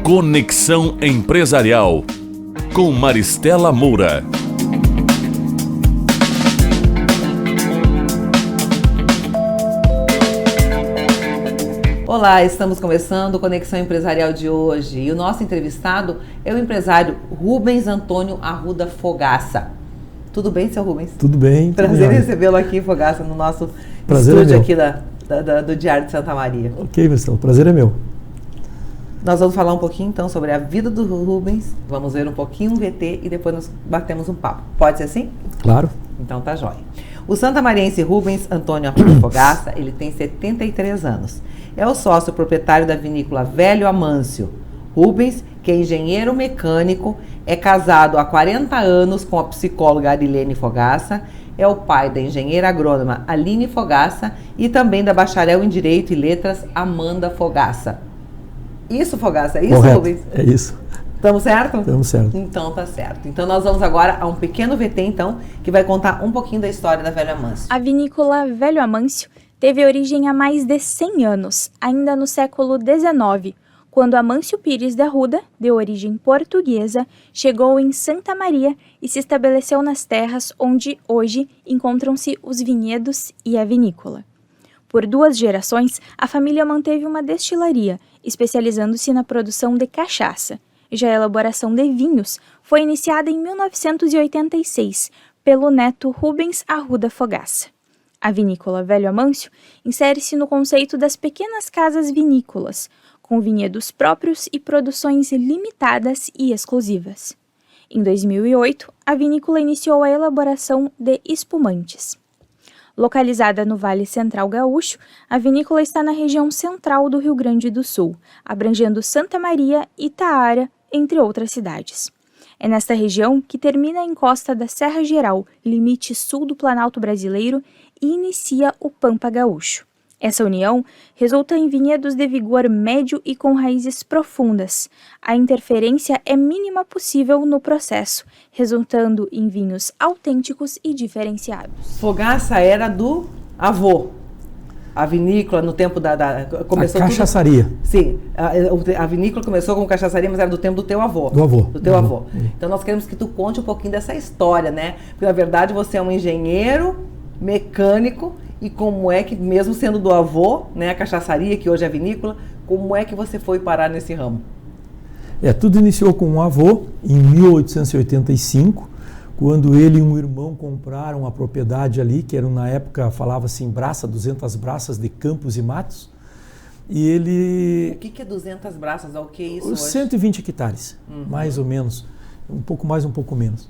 Conexão Empresarial, com Maristela Moura. Olá, estamos começando o Conexão Empresarial de hoje e o nosso entrevistado é o empresário Rubens Antônio Arruda Fogaça. Tudo bem, seu Rubens? Tudo bem. Prazer em recebê-lo aqui, Fogaça, no nosso estúdio aqui do Diário de Santa Maria. Ok, Marcelo, o prazer é meu. Nós vamos falar um pouquinho então sobre a vida do Rubens, vamos ver um pouquinho um VT e depois nós batemos um papo. Pode ser assim? Claro. Então tá jóia. O santamariense Rubens Antônio Arruda Fogaça, ele tem 73 anos. É o sócio proprietário da vinícola Velho Amâncio. Rubens, que é engenheiro mecânico, é casado há 40 anos com a psicóloga Arilene Fogaça, é o pai da engenheira agrônoma Aline Fogaça e também da bacharel em Direito e Letras Amanda Fogaça. Isso, Fogaça? É isso, correto, Rubens? É isso. Estamos certo? Estamos certo. Então tá certo. Então nós vamos agora a um pequeno VT, então, que vai contar um pouquinho da história da Velho Amâncio. A vinícola Velho Amâncio teve origem há mais de 100 anos, ainda no século XIX, quando Amâncio Pires de Arruda, de origem portuguesa, chegou em Santa Maria e se estabeleceu nas terras onde hoje encontram-se os vinhedos e a vinícola. Por 2 gerações, a família manteve uma destilaria, especializando-se na produção de cachaça. Já a elaboração de vinhos foi iniciada em 1986 pelo neto Rubens Arruda Fogaça. A vinícola Velho Amâncio insere-se no conceito das pequenas casas vinícolas, com vinhedos próprios e produções limitadas e exclusivas. Em 2008, a vinícola iniciou a elaboração de espumantes. Localizada no Vale Central Gaúcho, a vinícola está na região central do Rio Grande do Sul, abrangendo Santa Maria e Itaara, entre outras cidades. É nesta região que termina a encosta da Serra Geral, limite sul do Planalto Brasileiro, e inicia o Pampa Gaúcho. Essa união resulta em vinhedos de vigor médio e com raízes profundas. A interferência é mínima possível no processo, resultando em vinhos autênticos e diferenciados. Fogaça era do avô. A vinícola no tempo começou a cachaçaria. Tudo, sim, a vinícola começou com cachaçaria, mas era do tempo do teu avô. Do avô. Do teu avô. Então nós queremos que tu conte um pouquinho dessa história, né? Porque na verdade você é um engenheiro mecânico e como é que, mesmo sendo do avô, né, a cachaçaria, que hoje é a vinícola, como é que você foi parar nesse ramo? Tudo iniciou com um avô em 1885, quando ele e um irmão compraram a propriedade ali, que era na época, falava-se em 200 braças de campos e matos, e ele... O que é 200 braças? O que é isso Os hoje? 120 hectares, mais ou menos, um pouco mais, um pouco menos.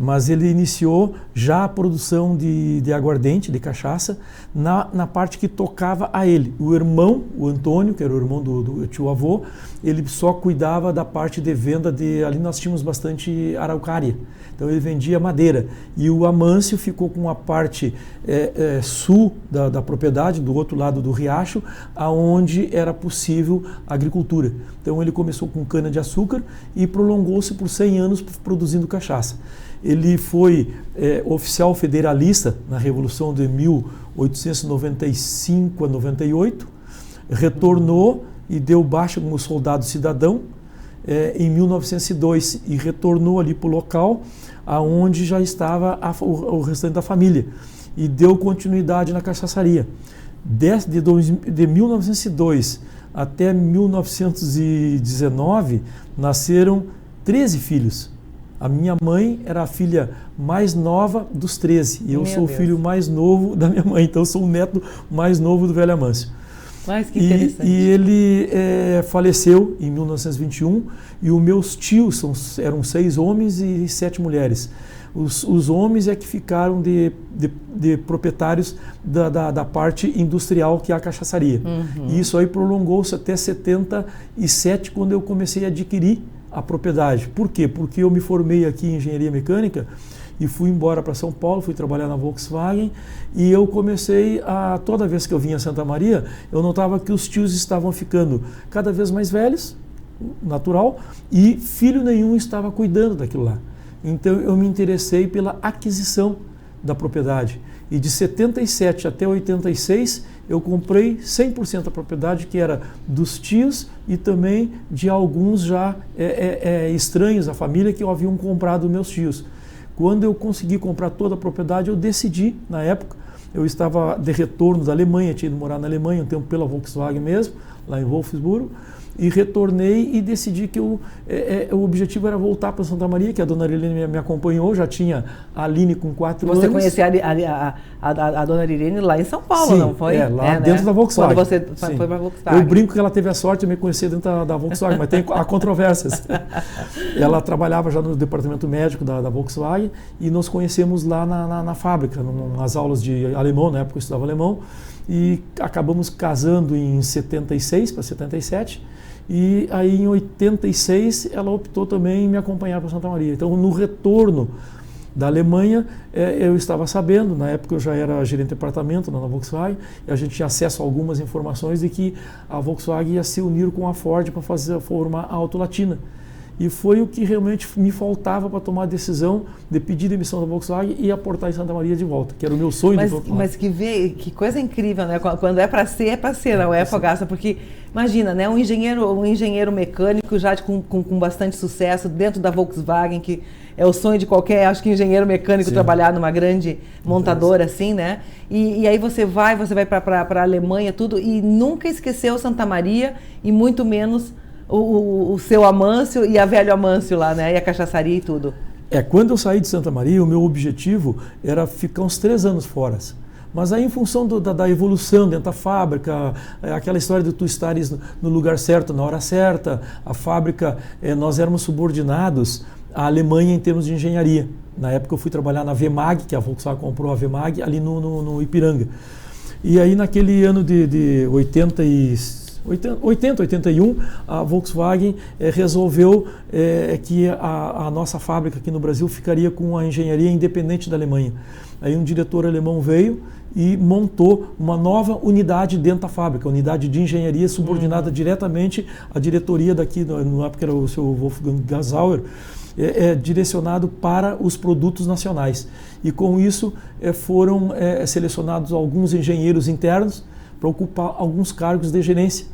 Mas ele iniciou já a produção de aguardente, de cachaça, na parte que tocava a ele. O irmão, o Antônio, que era o irmão do tio-avô, ele só cuidava da parte de venda ali nós tínhamos bastante araucária. Então ele vendia madeira. E o Amâncio ficou com a parte sul da propriedade, do outro lado do riacho, aonde era possível a agricultura. Então ele começou com cana-de-açúcar e prolongou-se por 100 anos produzindo cachaça. Ele foi oficial federalista na Revolução de 1895 a 98, retornou e deu baixa como soldado cidadão em 1902 e retornou ali para o local aonde já estava o restante da família e deu continuidade na cachaçaria. De 1902 até 1919 nasceram 13 filhos. A minha mãe era a filha mais nova dos 13 e eu sou o filho mais novo da minha mãe, então eu sou o neto mais novo do Velho Amâncio. Mas que interessante. E ele faleceu em 1921 e os meus tios eram 6 homens e 7 mulheres. Os homens é que ficaram de proprietários da parte industrial, que é a cachaçaria. E isso aí prolongou-se até 77, quando eu comecei a adquirir a propriedade. Por quê? Porque eu me formei aqui em engenharia mecânica e fui embora para São Paulo, fui trabalhar na Volkswagen e eu comecei toda vez que eu vinha a Santa Maria, eu notava que os tios estavam ficando cada vez mais velhos, natural, e filho nenhum estava cuidando daquilo lá. Então eu me interessei pela aquisição da propriedade. E de 77 até 86, eu comprei 100% da propriedade, que era dos tios e também de alguns já estranhos à família que haviam comprado meus tios. Quando eu consegui comprar toda a propriedade, eu decidi, na época, eu estava de retorno da Alemanha, tinha ido morar na Alemanha um tempo pela Volkswagen mesmo, lá em Wolfsburgo, e retornei e decidi que o objetivo era voltar para Santa Maria, que a dona Irene me acompanhou, já tinha a Aline com 4 anos. Você conhecia a dona Irene lá em São Paulo, sim, não foi? Lá dentro da Volkswagen. Quando você sim. foi para a Volkswagen. Eu brinco que ela teve a sorte de me conhecer dentro da Volkswagen, mas tem há controvérsias. Ela trabalhava já no departamento médico da Volkswagen e nos conhecemos lá na fábrica, nas aulas de alemão, na época eu estudava alemão, e acabamos casando em 76 para 77. E aí em 86 ela optou também em me acompanhar para Santa Maria. Então no retorno da Alemanha eu estava sabendo, na época eu já era gerente de departamento na Volkswagen, e a gente tinha acesso a algumas informações de que a Volkswagen ia se unir com a Ford para formar a Auto Latina. E foi o que realmente me faltava para tomar a decisão de pedir demissão da Volkswagen e aportar em Santa Maria de volta, que era o meu sonho. Mas que coisa incrível, né? Quando é para ser, não é, Fogaça? Porque, imagina, né? Um engenheiro mecânico já com bastante sucesso dentro da Volkswagen, que é o sonho de qualquer, acho que engenheiro mecânico, sim, trabalhar numa grande montadora, assim, né? E aí você vai para a Alemanha, tudo, e nunca esqueceu Santa Maria, e muito menos o seu Amâncio e a Velho Amâncio lá, né? E a cachaçaria e tudo. Quando eu saí de Santa Maria, o meu objetivo era ficar uns 3 anos fora. Mas aí, em função da evolução dentro da fábrica, aquela história de tu estares no lugar certo, na hora certa, a fábrica, nós éramos subordinados à Alemanha em termos de engenharia. Na época eu fui trabalhar na VMAG, que a Volkswagen comprou a VMAG, ali no Ipiranga. E aí, naquele ano de 81, a Volkswagen resolveu que a nossa fábrica aqui no Brasil ficaria com a engenharia independente da Alemanha. Aí um diretor alemão veio e montou uma nova unidade dentro da fábrica, unidade de engenharia subordinada diretamente à diretoria daqui, na época era o seu Wolfgang Gasauer, direcionado para os produtos nacionais. E com isso foram selecionados alguns engenheiros internos para ocupar alguns cargos de gerência.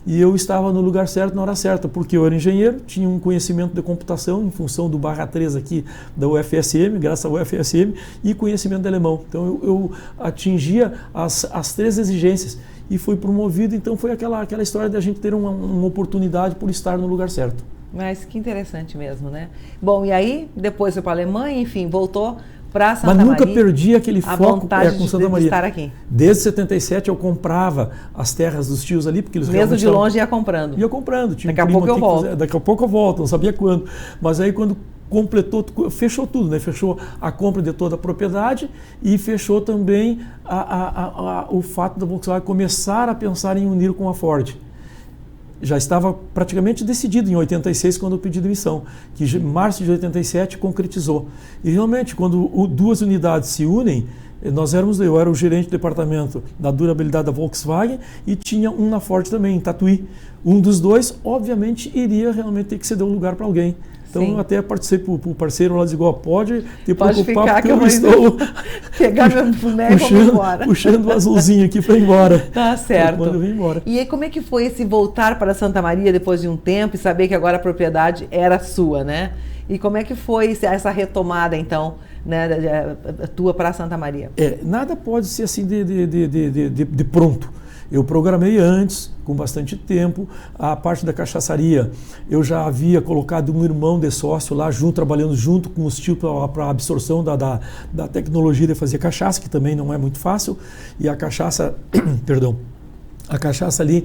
E eu estava no lugar certo na hora certa, porque eu era engenheiro, tinha um conhecimento de computação em função do /3 aqui da UFSM, graças ao UFSM, e conhecimento de alemão. Então eu atingia as 3 exigências e fui promovido. Então foi aquela história de a gente ter uma oportunidade por estar no lugar certo. Mas que interessante mesmo, né? Bom, e aí depois foi para a Alemanha, enfim, voltou para Santa Maria. Mas nunca perdi aquele foco com Santa Maria. Estar aqui. Desde 77 eu comprava as terras dos tios ali, porque eles mesmo de longe ia comprando. Ia comprando. Daqui a pouco eu volto. Daqui a pouco eu volto, não sabia quando. Mas aí quando completou, fechou tudo, né? Fechou a compra de toda a propriedade e fechou também o fato da Volkswagen começar a pensar em unir com a Ford. Já estava praticamente decidido em 86 quando eu pedi demissão, que em março de 87 concretizou. E realmente, quando 2 unidades se unem, eu era o gerente do departamento da durabilidade da Volkswagen e tinha um na Ford também, em Tatuí. Um dos 2, obviamente, iria realmente ter que ceder um lugar para alguém. Então, sim, eu até participei para o parceiro lá, digo, pode te preocupar, porque eu estou pegar meu boneco e vamos embora. Puxando o azulzinho aqui para ir embora. Tá certo. Quando eu vim embora. E aí, como é que foi esse voltar para Santa Maria depois de um tempo e saber que agora a propriedade era sua, né? E como é que foi essa retomada, então, né, tua para Santa Maria? Nada pode ser assim de pronto. Eu programei antes, com bastante tempo, a parte da cachaçaria. Eu já havia colocado um irmão de sócio lá, trabalhando junto com os tios para a absorção da tecnologia de fazer cachaça, que também não é muito fácil. E a cachaça, perdão, a cachaça ali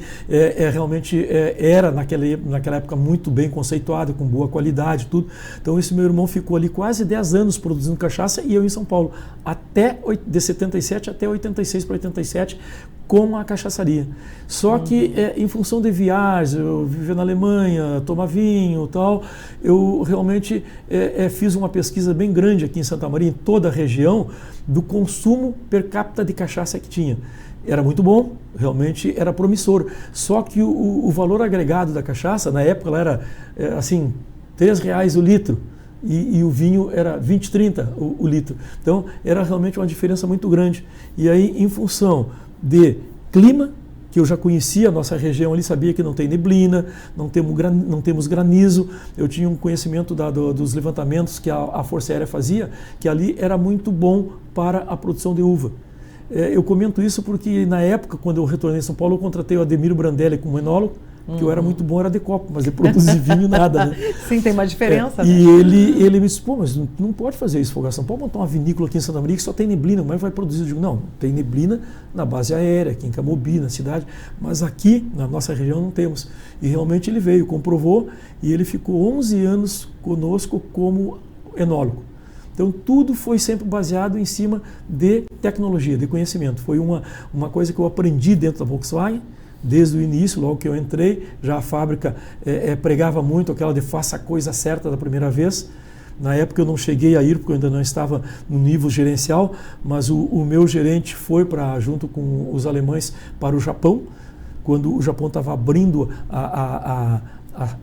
realmente era naquela época muito bem conceituada, com boa qualidade, tudo. Então esse meu irmão ficou ali quase 10 anos produzindo cachaça e eu em São Paulo, de 77 até 86 para 87, com a cachaçaria. Só que em função de viagens, eu vivia na Alemanha, tomar vinho e tal, eu realmente fiz uma pesquisa bem grande aqui em Santa Maria, em toda a região, do consumo per capita de cachaça que tinha. Era muito bom, realmente era promissor. Só que o valor agregado da cachaça, na época ela era assim, R$3 o litro. e o vinho era 20, 30 o litro. Então era realmente uma diferença muito grande. E aí, em função de clima, que eu já conhecia a nossa região ali, sabia que não tem neblina, não temos granizo, eu tinha um conhecimento dos levantamentos que a Força Aérea fazia, que ali era muito bom para a produção de uva. Eu comento isso porque na época, quando eu retornei a São Paulo, eu contratei o Ademiro Brandelli como enólogo, que eu era muito bom, era de copo, mas de produzir vinho nada, né? Sim, tem uma diferença, né? E ele me disse, pô, mas não pode fazer isso, Fogaça, não pode montar uma vinícola aqui em Santa Maria que só tem neblina, como é que vai produzir? Eu digo, não, tem neblina na base aérea, aqui em Camobi, na cidade, mas aqui, na nossa região, não temos. E realmente ele veio, comprovou, e ele ficou 11 anos conosco como enólogo. Então, tudo foi sempre baseado em cima de tecnologia, de conhecimento. Foi uma coisa que eu aprendi dentro da Volkswagen, desde o início, logo que eu entrei. Já a fábrica pregava muito aquela de faça a coisa certa da primeira vez. Na época eu não cheguei a ir, porque eu ainda não estava no nível gerencial, mas o meu gerente foi, junto com os alemães, para o Japão, quando o Japão estava abrindo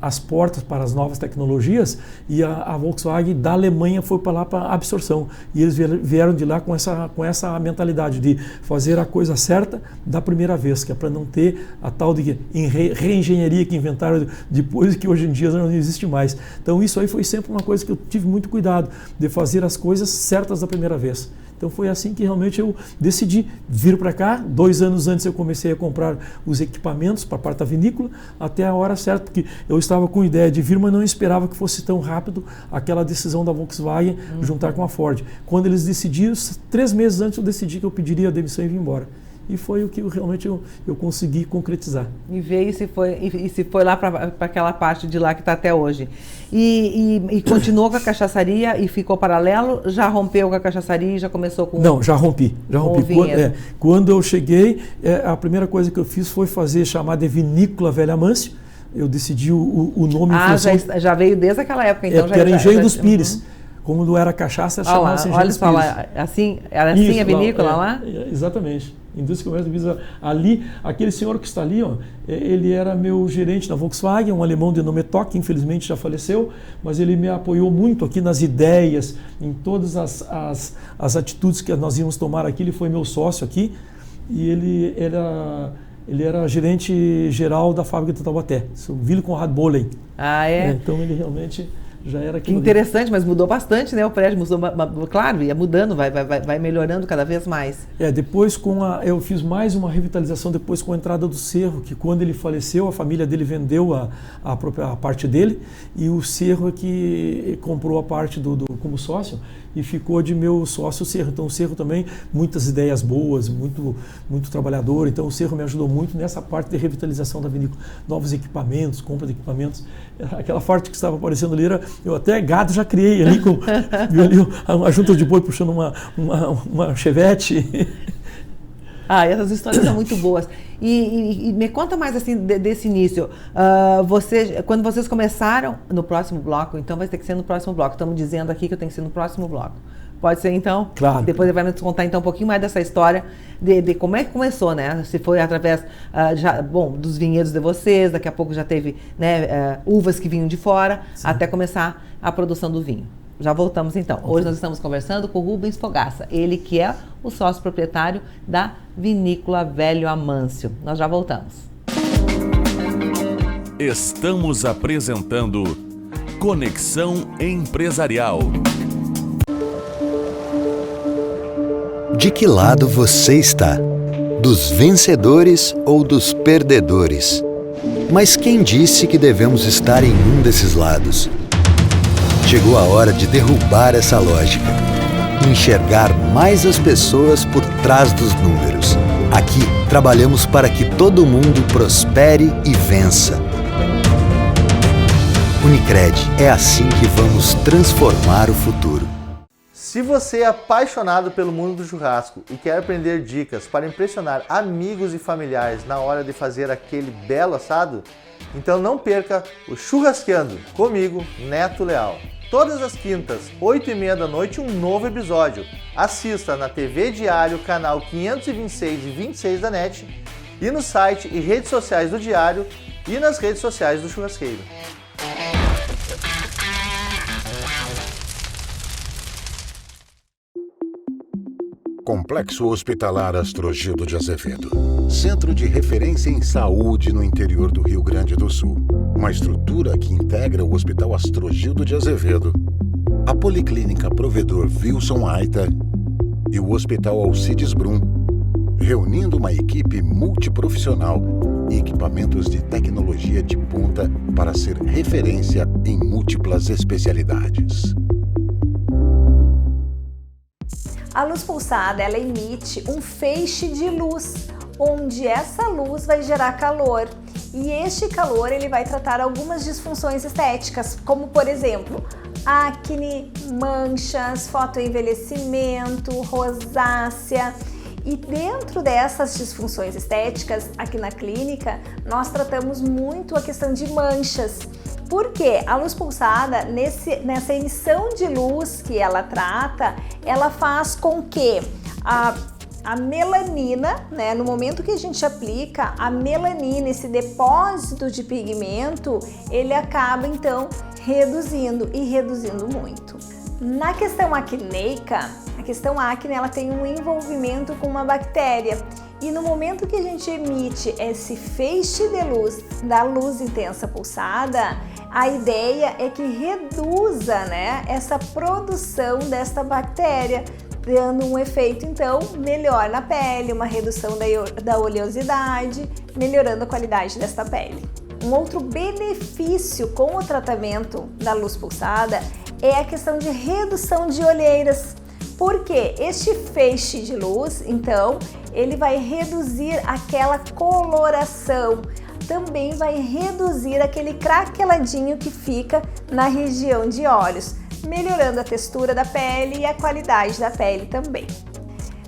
as portas para as novas tecnologias, e a Volkswagen da Alemanha foi para lá para absorção, e eles vieram de lá com essa mentalidade de fazer a coisa certa da primeira vez, que é para não ter a tal de reengenharia que inventaram depois, que hoje em dia não existe mais. Então isso aí foi sempre uma coisa que eu tive muito cuidado, de fazer as coisas certas da primeira vez. Então foi assim que realmente eu decidi vir para cá. 2 anos antes eu comecei a comprar os equipamentos para a parte da vinícola, até a hora certa, porque eu estava com ideia de vir, mas não esperava que fosse tão rápido aquela decisão da Volkswagen juntar com a Ford. Quando eles decidiram, 3 meses antes eu decidi que eu pediria a demissão e vim embora. E foi o que realmente eu consegui concretizar. E veio e se foi lá para aquela parte de lá que está até hoje. E continuou com a cachaçaria e ficou paralelo? Já rompeu com a cachaçaria e já começou com... Não, já rompi. Quando eu cheguei, a primeira coisa que eu fiz foi chamar de Vinícola Velho Amâncio. Eu decidi o nome... Já veio desde aquela época, então. Era Engenho dos Pires. Como não era cachaça, chamava-se Engenho dos Pires. Era assim a vinícola lá? Exatamente. Indústria Comércio de Visa. Ali, aquele senhor que está ali, ele era meu gerente na Volkswagen, um alemão de nome Tock, que infelizmente já faleceu, mas ele me apoiou muito aqui nas ideias, em todas as atitudes que nós íamos tomar aqui. Ele foi meu sócio aqui, e ele era gerente geral da fábrica de Taubaté, o Willy Conrad Bohlen. Ah, é? Então ele realmente... já era que interessante, mas mudou bastante, né? O prédio mudou, claro, ia mudando, vai melhorando cada vez mais. Depois eu fiz mais uma revitalização depois com a entrada do Cerro, que quando ele faleceu, a família dele vendeu a parte dele, e o Cerro é que comprou a parte como sócio, e ficou de meu sócio o Cerro. Então o Cerro também, muitas ideias boas, muito trabalhador. Então o Cerro me ajudou muito nessa parte de revitalização da vinícola, novos equipamentos, compra de equipamentos. Aquela parte que estava aparecendo ali, eu até gado já criei ali, a junta de boi puxando uma Chevette. Essas histórias são muito boas. E me conta mais assim desse início. Quando vocês começaram no próximo bloco, então vai ter que ser no próximo bloco. Estamos dizendo aqui que eu tenho que ser no próximo bloco. Pode ser então? Claro. Depois ele vai nos contar então um pouquinho mais dessa história de como é que começou, né? Se foi através dos vinhedos de vocês, daqui a pouco já teve, né, uvas que vinham de fora, sim, até começar a produção do vinho. Já voltamos então. Hoje nós estamos conversando com o Rubens Fogaça, ele que é o sócio proprietário da Vinícola Velho Amâncio. Nós já voltamos. Estamos apresentando Conexão Empresarial. De que lado você está? Dos vencedores ou dos perdedores? Mas quem disse que devemos estar em um desses lados? Chegou a hora de derrubar essa lógica e enxergar mais as pessoas por trás dos números. Aqui, trabalhamos para que todo mundo prospere e vença. Unicred, é assim que vamos transformar o futuro. Se você é apaixonado pelo mundo do churrasco e quer aprender dicas para impressionar amigos e familiares na hora de fazer aquele belo assado, então não perca o Churrasqueando comigo, Neto Leal. Todas as quintas, 8h30 da noite, um novo episódio. Assista na TV Diário, canal 526 e 26 da NET, e no site e redes sociais do Diário e nas redes sociais do Churrasqueiro. Complexo Hospitalar Astrogildo de Azevedo. Centro de referência em saúde no interior do Rio Grande do Sul. Uma estrutura que integra o Hospital Astrogildo de Azevedo, a Policlínica Provedor Wilson Aita e o Hospital Alcides Brum, reunindo uma equipe multiprofissional e equipamentos de tecnologia de ponta para ser referência em múltiplas especialidades. A luz pulsada, ela emite um feixe de luz, onde essa luz vai gerar calor. E este calor ele vai tratar algumas disfunções estéticas, como por exemplo, acne, manchas, fotoenvelhecimento, rosácea. E dentro dessas disfunções estéticas, aqui na clínica, nós tratamos muito a questão de manchas. Porque a luz pulsada, nessa emissão de luz que ela trata, ela faz com que a melanina, né, no momento que a gente aplica, a melanina, esse depósito de pigmento, ele acaba então reduzindo e reduzindo muito. Na questão acneica, a questão acne, ela tem um envolvimento com uma bactéria. E no momento que a gente emite esse feixe de luz, da luz intensa pulsada, a ideia é que reduza, né, essa produção desta bactéria, dando um efeito então melhor na pele, uma redução da oleosidade, melhorando a qualidade desta pele. Um outro benefício com o tratamento da luz pulsada é a questão de redução de olheiras. Porque este feixe de luz, então, ele vai reduzir aquela coloração, também vai reduzir aquele craqueladinho que fica na região de olhos, melhorando a textura da pele e a qualidade da pele também.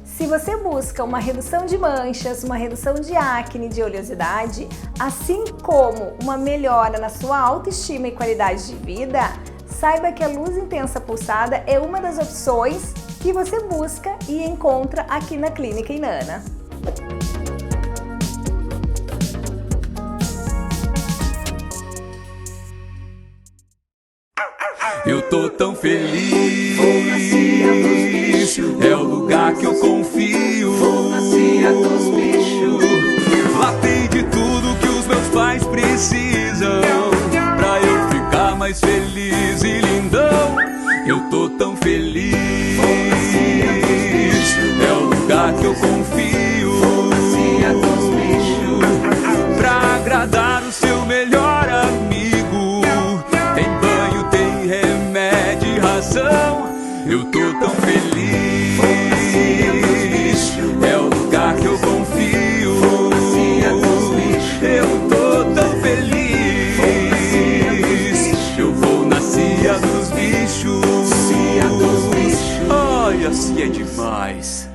Se você busca uma redução de manchas, uma redução de acne, de oleosidade, assim como uma melhora na sua autoestima e qualidade de vida, saiba que a luz intensa pulsada é uma das opções que você busca e encontra aqui na Clínica Inanna. Eu tô tão feliz, é o lugar que eu confio. Lá tem de tudo que os meus pais precisam pra eu ficar mais feliz e lindão. Eu tô tão feliz, é o lugar que eu confio pra agradar o seu melhor amigo. Tem banho, tem remédio e ração. Eu tô tão feliz, é o lugar que eu confio. Eu tô tão feliz, eu vou na cia dos bichos. Olha, se é demais.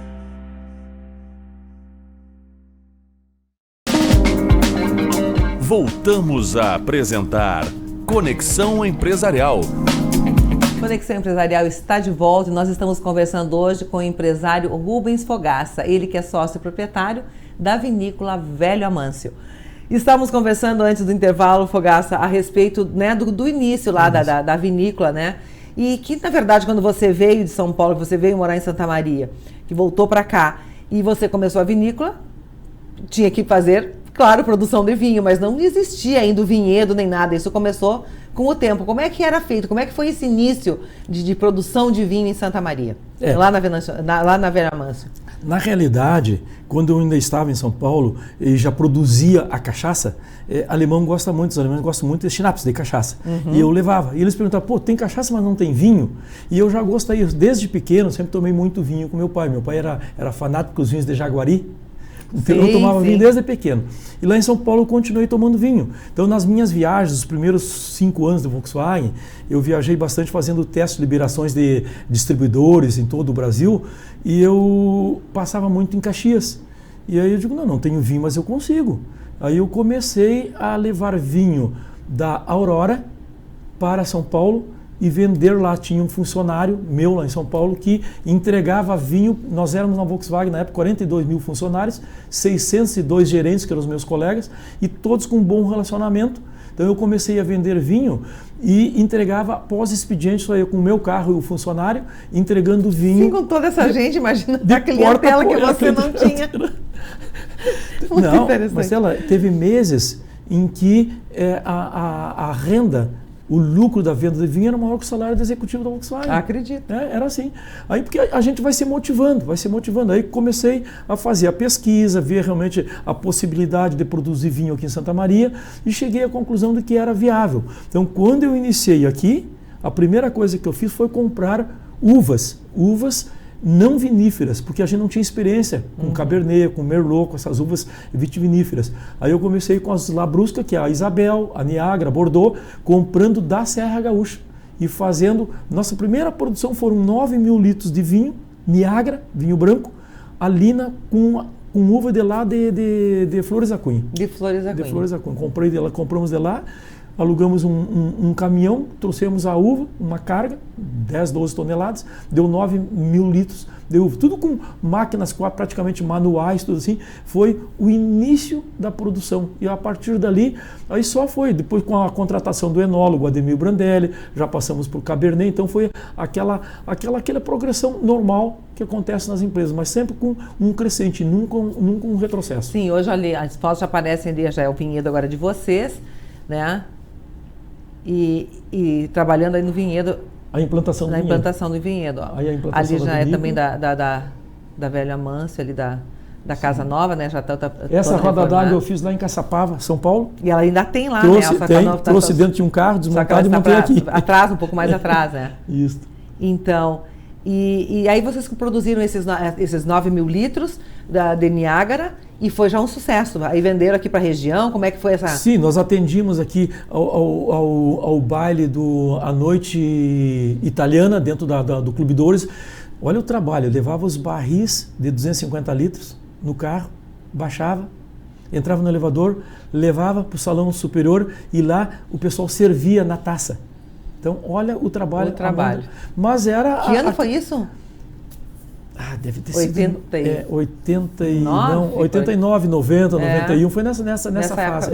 Voltamos a apresentar Conexão Empresarial. Conexão Empresarial está de volta e nós estamos conversando hoje com o empresário Rubens Fogaça, ele que é sócio proprietário da vinícola Velho Amâncio. Estávamos conversando antes do intervalo, Fogaça, a respeito, né, do início lá da vinícola, né? E que, na verdade, quando você veio de São Paulo, que você veio morar em Santa Maria, que voltou para cá, e você começou a vinícola, tinha que fazer, claro, produção de vinho, mas não existia ainda o vinhedo nem nada, isso começou com o tempo. Como é que era feito? Como é que foi esse início de produção de vinho em Santa Maria, lá na Velho Amâncio? Na realidade, quando eu ainda estava em São Paulo e já produzia a cachaça, alemão gosta muito, os alemães gostam muito de schnapps, de cachaça. Uhum. E eu levava. E eles perguntavam, pô, tem cachaça, mas não tem vinho? E eu já gostei, desde pequeno, sempre tomei muito vinho com meu pai. Meu pai era fanático dos vinhos de Jaguari. Então eu tomava vinho desde pequeno. E lá em São Paulo eu continuei tomando vinho. Então nas minhas viagens, os primeiros 5 anos do Volkswagen, eu viajei bastante fazendo testes de liberações de distribuidores em todo o Brasil e eu passava muito em Caxias. E aí eu digo, não tenho vinho, mas eu consigo. Aí eu comecei a levar vinho da Aurora para São Paulo e vender lá. Tinha um funcionário meu lá em São Paulo que entregava vinho. Nós éramos na Volkswagen na época 42 mil funcionários, 602 gerentes, que eram os meus colegas, e todos com um bom relacionamento. Então eu comecei a vender vinho e entregava pós-expediente, só eu com o meu carro e o funcionário, entregando vinho. Sim, com toda essa gente, imagina a porta clientela que porta, você não tinha. Muito não, interessante. Marcela, teve meses em que a renda, o lucro da venda de vinho era maior que o salário do executivo da Volkswagen. Acredito. Era assim. Aí porque a gente vai se motivando. Aí comecei a fazer a pesquisa, ver realmente a possibilidade de produzir vinho aqui em Santa Maria e cheguei à conclusão de que era viável. Então, quando eu iniciei aqui, a primeira coisa que eu fiz foi comprar uvas não viníferas, porque a gente não tinha experiência com Cabernet, com Merlot, com essas uvas vitiviníferas. Aí eu comecei com as Labrusca, que é a Isabel, a Niagara, Bordeaux, comprando da Serra Gaúcha e fazendo... Nossa primeira produção foram 9 mil litros de vinho, Niagara, vinho branco, Alina com uva de lá de Flores da Cunha. De Flores da Cunha. Compramos de lá, alugamos um caminhão, trouxemos a uva, uma carga, 10, 12 toneladas, deu 9 mil litros de uva. Tudo com máquinas praticamente manuais, tudo assim. Foi o início da produção. E a partir dali, aí só foi. Depois com a contratação do enólogo Ademir Brandelli, já passamos por Cabernet. Então foi aquela progressão normal que acontece nas empresas, mas sempre com um crescente, nunca um retrocesso. Sim, hoje ali as fotos já aparecem ali, já é o vinhedo agora de vocês, né? E trabalhando aí no vinhedo. A implantação do vinhedo. Implantação do vinhedo. Ó. Aí a implantação ali já é vinícola. Também da Velho Amâncio, ali da Casa Nova, né? Já essa roda d'água eu fiz lá em Caçapava, São Paulo. E ela ainda tem lá, né? Trouxe dentro de um carro, desmontado e montei aqui. Atrás, um pouco mais atrás, né? Isso. Então, e aí vocês produziram esses 9 mil litros de Niagara e foi já um sucesso. Aí venderam aqui para a região, como é que foi essa... Sim, nós atendimos aqui ao baile a noite italiana dentro do Clube Dores. Olha o trabalho, eu levava os barris de 250 litros no carro, baixava, entrava no elevador, levava para o salão superior e lá o pessoal servia na taça. Então, olha o trabalho. Mas era... Que ano foi isso? Deve ter 89, 90, 91, foi nessa fase.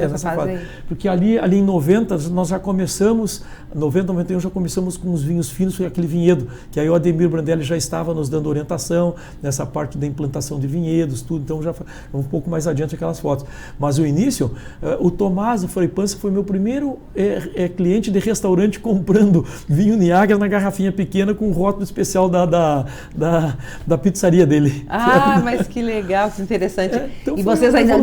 Porque ali em 90 nós já começamos, 90, 91 já começamos com os vinhos finos, foi aquele vinhedo, que aí o Ademir Brandelli já estava nos dando orientação nessa parte da implantação de vinhedos, tudo, então já foi um pouco mais adiante aquelas fotos. Mas o início, o Tomás do Frei Pança foi meu primeiro cliente de restaurante comprando vinho Niagara na garrafinha pequena com um rótulo especial da pizzaria dele. Mas que legal, que interessante. Então e vocês ainda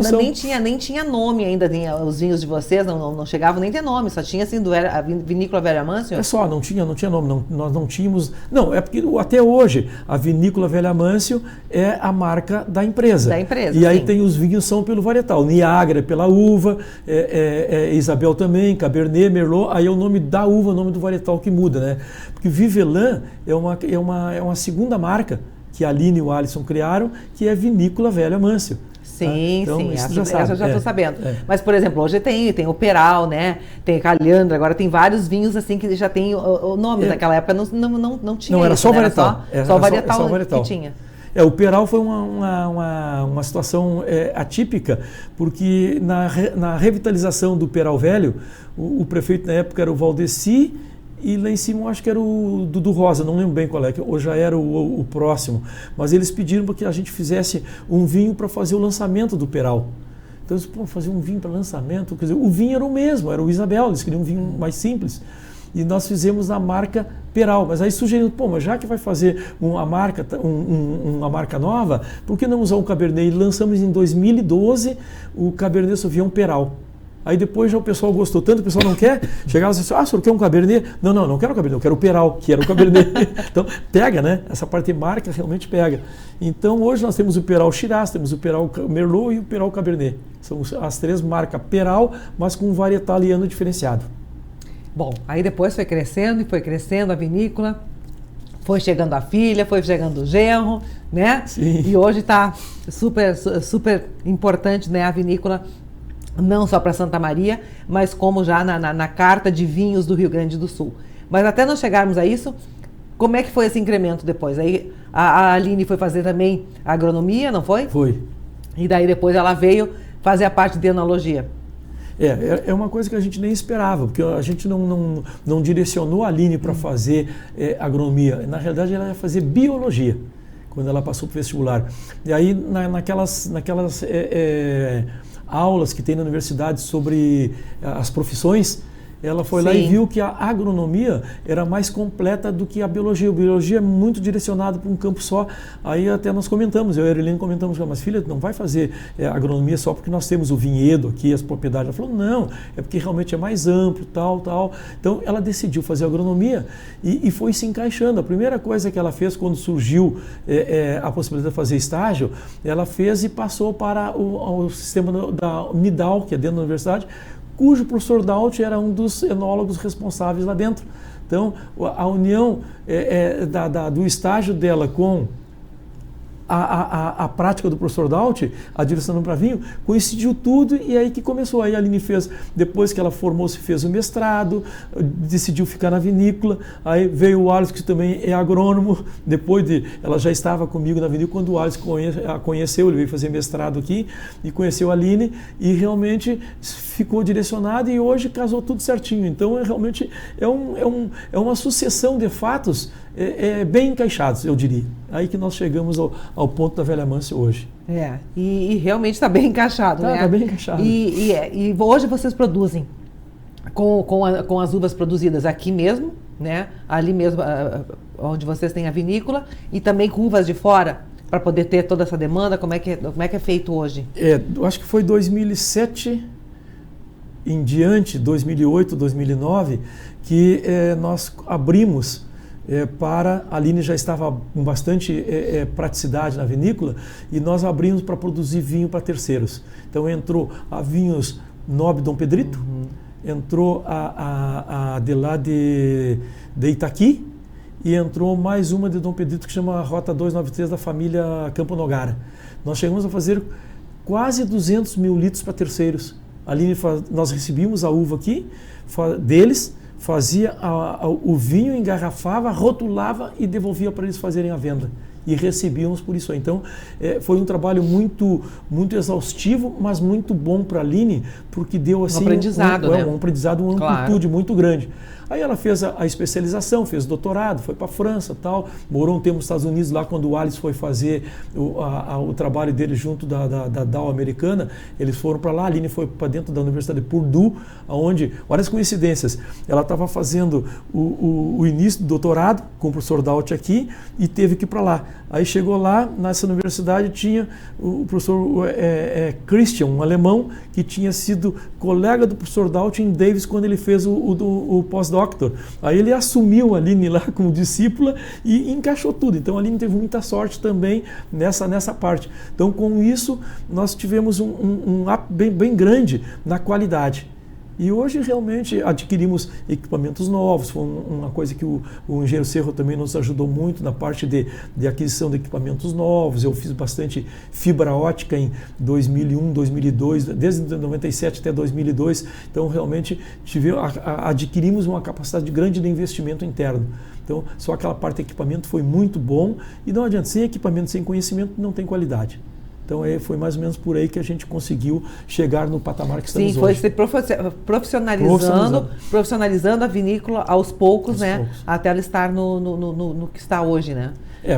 nem tinha nome ainda, os vinhos de vocês não chegavam nem a ter nome, só tinha assim a vinícola Velho Amâncio? Não tinha nome, nós não tínhamos... Não, é porque até hoje a vinícola Velho Amâncio é a marca da empresa. E aí tem os vinhos são pelo varietal, Niagara pela uva, Isabel também, Cabernet, Merlot, aí é o nome da uva, o nome do varietal que muda, né? Porque Vivelan é uma segunda marca que a Aline e o Alisson criaram, que é Vinícola Velho Amâncio. Sim, então, sim, essa eu já estou sabendo. Mas, por exemplo, hoje tem o Peral, né? Tem Calhandra, agora tem vários vinhos assim que já tem o nome. Naquela época não tinha. Não, era só o varietal. Só o varietal que tinha. O Peral foi uma situação atípica, porque na revitalização do Peral Velho, o prefeito na época era o Valdeci, e lá em cima eu acho que era o Dudu Rosa, não lembro bem qual é, ou já era o próximo. Mas eles pediram para que a gente fizesse um vinho para fazer o lançamento do Peral. Então eles fazer um vinho para lançamento, quer dizer, o vinho era o mesmo, era o Isabel, eles queriam um vinho mais simples. E nós fizemos a marca Peral, mas aí sugerindo, mas já que vai fazer uma marca nova, por que não usar um Cabernet? E lançamos em 2012 o Cabernet Sauvignon Peral. Aí depois já o pessoal gostou tanto, o pessoal não quer, chegava e disse, o senhor quer um Cabernet? Não quero Cabernet, eu quero o Peral, que era o Cabernet. Então pega, né? Essa parte de marca realmente pega. Então hoje nós temos o Peral Shiraz, temos o Peral Merlot e o Peral Cabernet. São as três marcas Peral, mas com um varietaliano diferenciado. Bom, aí depois foi crescendo a vinícola, foi chegando a filha, foi chegando o genro, né? Sim. E hoje está super importante, né, a vinícola, não só para Santa Maria, mas como já na carta de vinhos do Rio Grande do Sul. Mas até nós chegarmos a isso, como é que foi esse incremento depois? Aí a Aline foi fazer também agronomia, não foi? Foi. E daí depois ela veio fazer a parte de enologia. É uma coisa que a gente nem esperava, porque a gente não direcionou a Aline para fazer agronomia. Na realidade, ela ia fazer biologia, quando ela passou para o vestibular. E aí, naquelas aulas que tem na universidade sobre as profissões, ela foi lá e viu que a agronomia era mais completa do que a biologia. A biologia é muito direcionada para um campo só. Aí até nós comentamos, eu e a Erilene comentamos, mas filha, não vai fazer agronomia só porque nós temos o vinhedo aqui, as propriedades. Ela falou, não, é porque realmente é mais amplo, tal. Então ela decidiu fazer agronomia e foi se encaixando. A primeira coisa que ela fez quando surgiu a possibilidade de fazer estágio, ela fez e passou para o sistema da Unidal, que é dentro da universidade, cujo professor Daut era um dos enólogos responsáveis lá dentro. Então, a união do estágio dela com a prática do professor Daut, a direção do Bravinho, coincidiu tudo e aí que começou. Aí a Aline fez, depois que ela formou-se, fez o mestrado, decidiu ficar na vinícola, aí veio o Alisson, que também é agrônomo, ela já estava comigo na vinícola, quando o Alisson a conheceu, ele veio fazer mestrado aqui e conheceu a Aline e realmente ficou direcionado e hoje casou tudo certinho. Então, realmente é uma sucessão de fatos bem encaixados, eu diria. Aí que nós chegamos ao ponto da Velha Amâncio hoje. E realmente está bem encaixado, né? Está bem encaixado. E hoje vocês produzem com as uvas produzidas aqui mesmo, né? Ali mesmo, onde vocês têm a vinícola, e também com uvas de fora, para poder ter toda essa demanda. Como é que é feito hoje? Eu acho que foi 2007 em diante, 2008, 2009, que nós abrimos para... A Aline já estava com bastante praticidade na vinícola e nós abrimos para produzir vinho para terceiros. Então entrou a Vinhos Nobre Dom Pedrito, entrou a de lá de Itaqui e entrou mais uma de Dom Pedrito que chama Rota 293 da família Campo Nogara. Nós chegamos a fazer quase 200 mil litros para terceiros. Ali nós recebíamos a uva aqui deles, fazia o vinho, engarrafava, rotulava e devolvia para eles fazerem a venda. E recebíamos por isso. Então, foi um trabalho muito, muito exaustivo, mas muito bom para a Aline, porque deu assim, um aprendizado, né? Um aprendizado, uma amplitude muito grande. Aí ela fez a especialização, fez doutorado, foi para a França, tal, morou um tempo nos Estados Unidos, lá quando o Alisson foi fazer o trabalho dele junto da Dow americana, eles foram para lá, a Aline foi para dentro da Universidade de Purdue, onde, olha as coincidências, ela estava fazendo o início do doutorado com o professor Daut aqui e teve que ir para lá. Aí chegou lá, nessa universidade tinha o professor Christian, um alemão, que tinha sido colega do professor Daut em Davis quando ele fez o pós-doctor. Aí ele assumiu a Aline lá como discípula e encaixou tudo. Então a Aline teve muita sorte também nessa parte. Então com isso nós tivemos um up bem grande na qualidade. E hoje realmente adquirimos equipamentos novos, foi uma coisa que o engenheiro Cerro também nos ajudou muito na parte de aquisição de equipamentos novos. Eu fiz bastante fibra ótica em 2001, 2002, desde 97 até 2002, então realmente adquirimos uma capacidade grande de investimento interno. Então só aquela parte de equipamento foi muito bom e não adianta, sem equipamento, sem conhecimento não tem qualidade. Então foi mais ou menos por aí que a gente conseguiu chegar no patamar que estamos hoje. Sim, foi se profissionalizando a vinícola aos poucos, né? Até ela estar no que está hoje, né?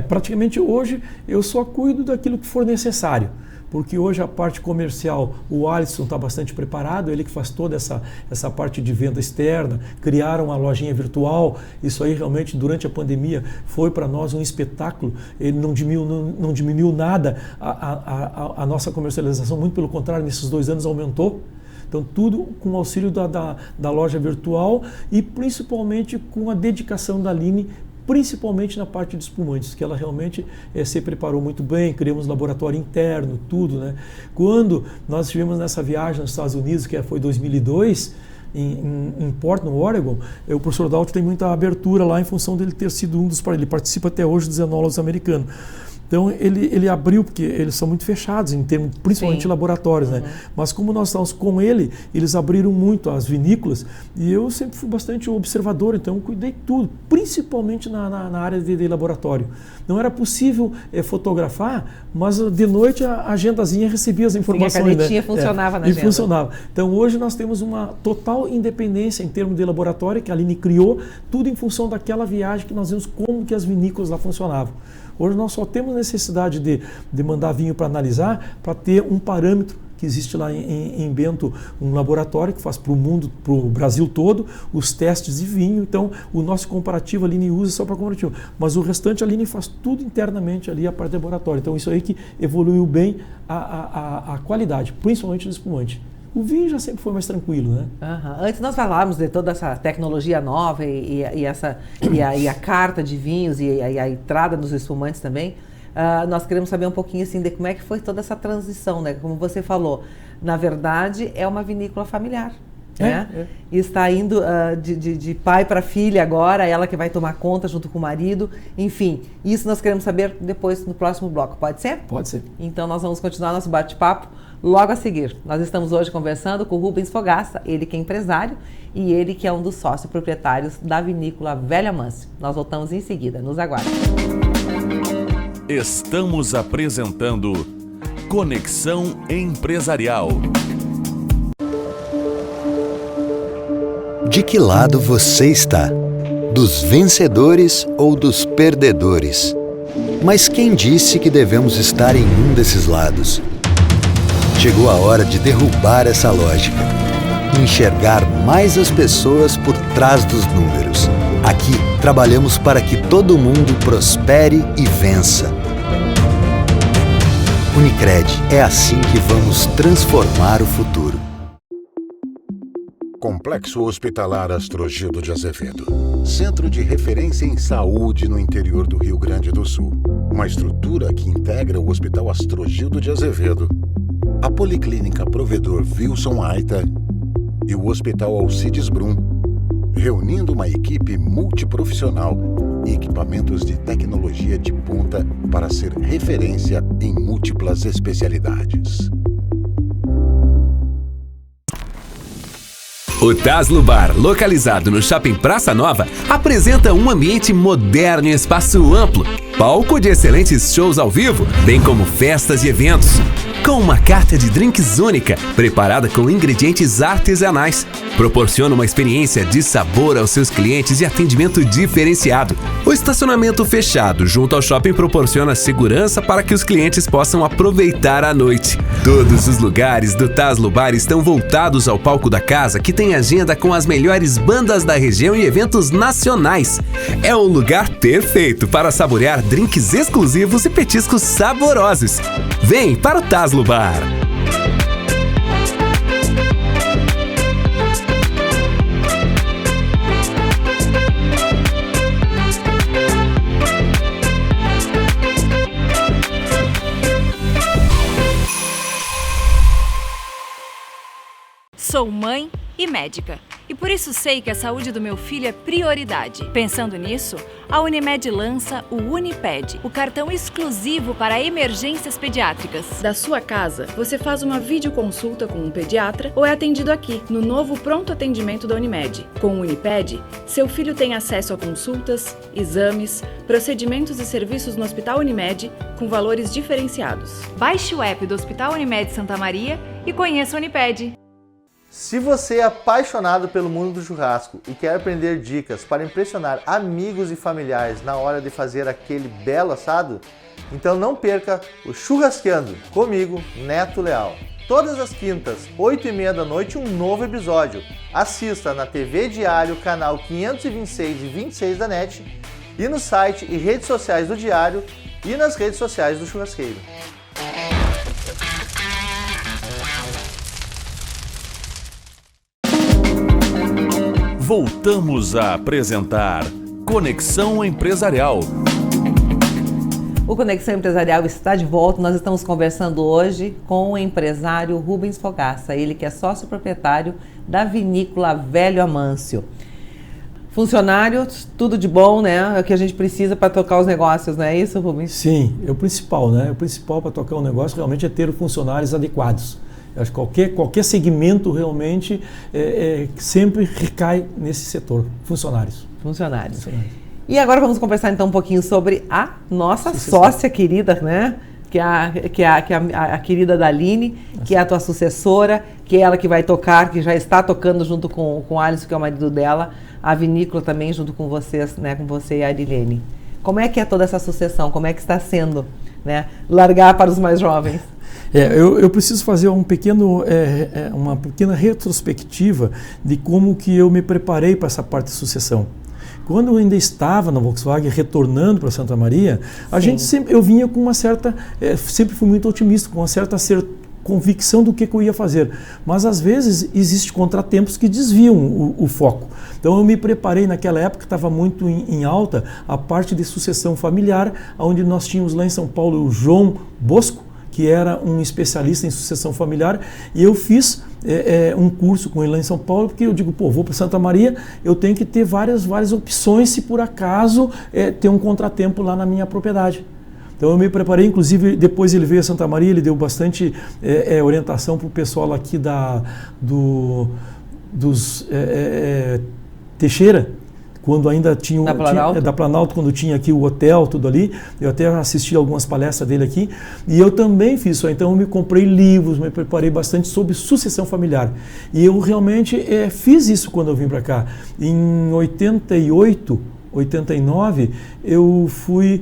Praticamente hoje eu só cuido daquilo que for necessário. Porque hoje a parte comercial, o Alisson está bastante preparado, ele que faz toda essa parte de venda externa, criaram uma lojinha virtual, isso aí realmente durante a pandemia foi para nós um espetáculo, ele não diminuiu nada a nossa comercialização, muito pelo contrário, nesses 2 anos aumentou. Então tudo com o auxílio da loja virtual e principalmente com a dedicação da Aline, principalmente na parte de espumantes, que ela realmente se preparou muito bem, criamos laboratório interno, tudo, né? Quando nós estivemos nessa viagem nos Estados Unidos, que foi 2002, em Portland, no Oregon, o professor Daut tem muita abertura lá em função dele ter sido ele participa até hoje dos enólogos americanos. Então ele abriu, porque eles são muito fechados em termos, principalmente Sim. laboratórios, né? Mas como nós estamos com ele, eles abriram muito as vinícolas e eu sempre fui bastante observador, então eu cuidei de tudo, principalmente na área de laboratório. Não era possível fotografar, mas de noite a agendazinha recebia as informações. Sim, a canetinha funcionava na agenda. E funcionava. Então hoje nós temos uma total independência em termos de laboratório, que a Aline criou, tudo em função daquela viagem que nós vimos como que as vinícolas lá funcionavam. Hoje nós só temos necessidade de mandar vinho para analisar, para ter um parâmetro que existe lá em Bento, um laboratório que faz para o mundo, para o Brasil todo, os testes de vinho. Então, o nosso comparativo a Aline usa só para comparativo. Mas o restante a Aline faz tudo internamente ali, a parte de laboratório. Então, isso aí que evoluiu bem a qualidade, principalmente do espumante. O vinho já sempre foi mais tranquilo, né? Antes nós falávamos de toda essa tecnologia nova e a carta de vinhos e a entrada dos espumantes também. Nós queremos saber um pouquinho assim de como é que foi toda essa transição, né? Como você falou, na verdade é uma vinícola familiar, né? E está indo de pai para filha agora, ela que vai tomar conta junto com o marido. Enfim, isso nós queremos saber depois no próximo bloco, pode ser? Pode ser. Então nós vamos continuar nosso bate-papo logo a seguir. Nós estamos hoje conversando com o Rubens Fogaça, ele que é empresário e ele que é um dos sócios proprietários da vinícola Velho Amâncio. Nós voltamos em seguida, nos aguardem. Estamos apresentando Conexão Empresarial. De que lado você está? Dos vencedores ou dos perdedores? Mas quem disse que devemos estar em um desses lados? Chegou a hora de derrubar essa lógica. Enxergar mais as pessoas por trás dos números. Aqui, trabalhamos para que todo mundo prospere e vença. Unicred, é assim que vamos transformar o futuro. Complexo Hospitalar Astrogildo de Azevedo. Centro de referência em saúde no interior do Rio Grande do Sul. Uma estrutura que integra o Hospital Astrogildo de Azevedo, a Policlínica Provedor Wilson Aita e o Hospital Alcides Brum, reunindo uma equipe multiprofissional e equipamentos de tecnologia de ponta para ser referência em múltiplas especialidades. O Taslo Bar, localizado no Shopping Praça Nova, apresenta um ambiente moderno e espaço amplo, palco de excelentes shows ao vivo, bem como festas e eventos, com uma carta de drinks única, preparada com ingredientes artesanais. Proporciona uma experiência de sabor aos seus clientes e atendimento diferenciado. O estacionamento fechado junto ao shopping proporciona segurança para que os clientes possam aproveitar a noite. Todos os lugares do Taslo Bar estão voltados ao palco da casa, que tem agenda com as melhores bandas da região e eventos nacionais. É um lugar perfeito para saborear drinks exclusivos e petiscos saborosos. Vem para o Taslo Bar! Sou mãe e médica, e por isso sei que a saúde do meu filho é prioridade. Pensando nisso, a Unimed lança o Uniped, o cartão exclusivo para emergências pediátricas. Da sua casa, você faz uma videoconsulta com um pediatra ou é atendido aqui, no novo pronto atendimento da Unimed. Com o Uniped, seu filho tem acesso a consultas, exames, procedimentos e serviços no Hospital Unimed com valores diferenciados. Baixe o app do Hospital Unimed Santa Maria e conheça o Uniped. Se você é apaixonado pelo mundo do churrasco e quer aprender dicas para impressionar amigos e familiares na hora de fazer aquele belo assado, então não perca o Churrasqueando comigo, Neto Leal. Todas as quintas, 8h30 da noite, um novo episódio. Assista na TV Diário, canal 526 e 26 da NET, e no site e redes sociais do Diário e nas redes sociais do Churrasqueiro. Voltamos a apresentar Conexão Empresarial. O Conexão Empresarial está de volta. Nós estamos conversando hoje com o empresário Rubens Fogaça, ele que é sócio proprietário da vinícola Velho Amâncio. funcionários, tudo de bom, né? É o que a gente precisa para tocar os negócios, não é isso, Rubens? Sim, é o principal, né? O principal para tocar um negócio realmente é ter funcionários adequados. Eu acho que qualquer segmento realmente sempre recai nesse setor, funcionários. Funcionários. E agora vamos conversar então um pouquinho sobre a nossa sócia querida, né? Que é a querida Daline, que é a tua sucessora, que é ela que vai tocar, que já está tocando junto com o Alisson, que é o marido dela, a vinícola também junto com vocês, né? Com você e a Arilene. Como é que é toda essa sucessão? Como é que está sendo, né? Largar para os mais jovens? Eu preciso fazer uma pequena retrospectiva de como que eu me preparei para essa parte de sucessão. Quando eu ainda estava na Volkswagen, retornando para Santa Maria, eu vinha com uma certa, sempre fui muito otimista, com uma certa convicção do que eu ia fazer. Mas às vezes existem contratempos que desviam o foco. Então eu me preparei naquela época, estava muito em alta a parte de sucessão familiar, onde nós tínhamos lá em São Paulo o João Bosco, que era um especialista em sucessão familiar, e eu fiz um curso com ele lá em São Paulo, porque eu digo, vou para Santa Maria, eu tenho que ter várias opções se por acaso ter um contratempo lá na minha propriedade. Então eu me preparei, inclusive depois ele veio a Santa Maria, ele deu bastante orientação para o pessoal aqui dos Teixeira, quando ainda tinha da Planalto, quando tinha aqui o hotel, tudo ali. Eu até assisti algumas palestras dele aqui, e eu também fiz isso. Então eu me comprei livros, me preparei bastante sobre sucessão familiar. E eu realmente fiz isso quando eu vim para cá. Em 88, 89, eu fui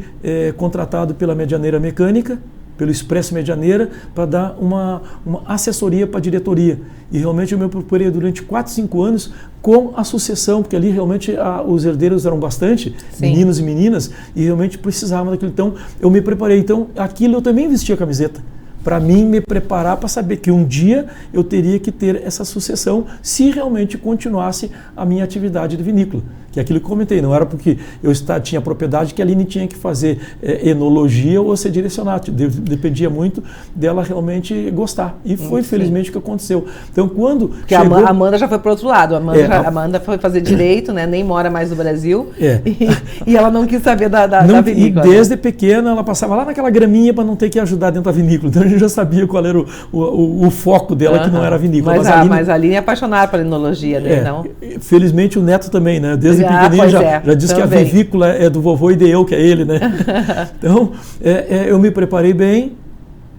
contratado pela Medianeira Mecânica, pelo Expresso Medianeira, para dar uma assessoria para a diretoria. E realmente eu me preparei durante 4, 5 anos com a sucessão, porque ali realmente os herdeiros eram bastante, meninos e meninas, e realmente precisavam daquilo. Então eu me preparei. Então aquilo eu também vestia a camiseta, para mim me preparar para saber que um dia eu teria que ter essa sucessão se realmente continuasse a minha atividade de vinícola. Que é aquilo que eu comentei, não era porque eu tinha propriedade que a Aline tinha que fazer enologia ou ser direcionado. Dependia muito dela realmente gostar. E foi, felizmente, o que aconteceu. Então, quando porque chegou... a Amanda já foi para o outro lado. A Amanda foi fazer direito, né? Nem mora mais no Brasil. E ela não quis saber da vinícola. E desde pequena, ela passava lá naquela graminha para não ter que ajudar dentro da vinícola. Então, a gente já sabia qual era o foco dela, que não era a vinícola. Mas a Aline é apaixonada pela enologia, né? Não? Felizmente, o neto também, né? Desde pequenininho já disse também. Que a vinícola é do vovô e de eu, que é ele, né? Então, eu me preparei bem,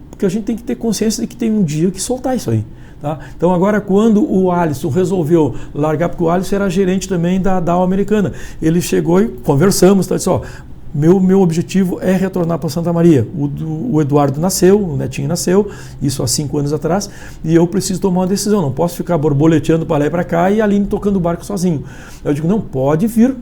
porque a gente tem que ter consciência de que tem um dia que soltar isso aí. Tá? Então, agora, quando o Alisson resolveu largar, porque o Alisson era gerente também da Dow Americana, ele chegou e conversamos, tá? Disse, meu objetivo é retornar para Santa Maria. O Eduardo nasceu, o netinho nasceu, isso há 5 anos atrás, e eu preciso tomar uma decisão. Não posso ficar borboleteando para lá e para cá e a Aline tocando o barco sozinho. Eu digo, não, pode vir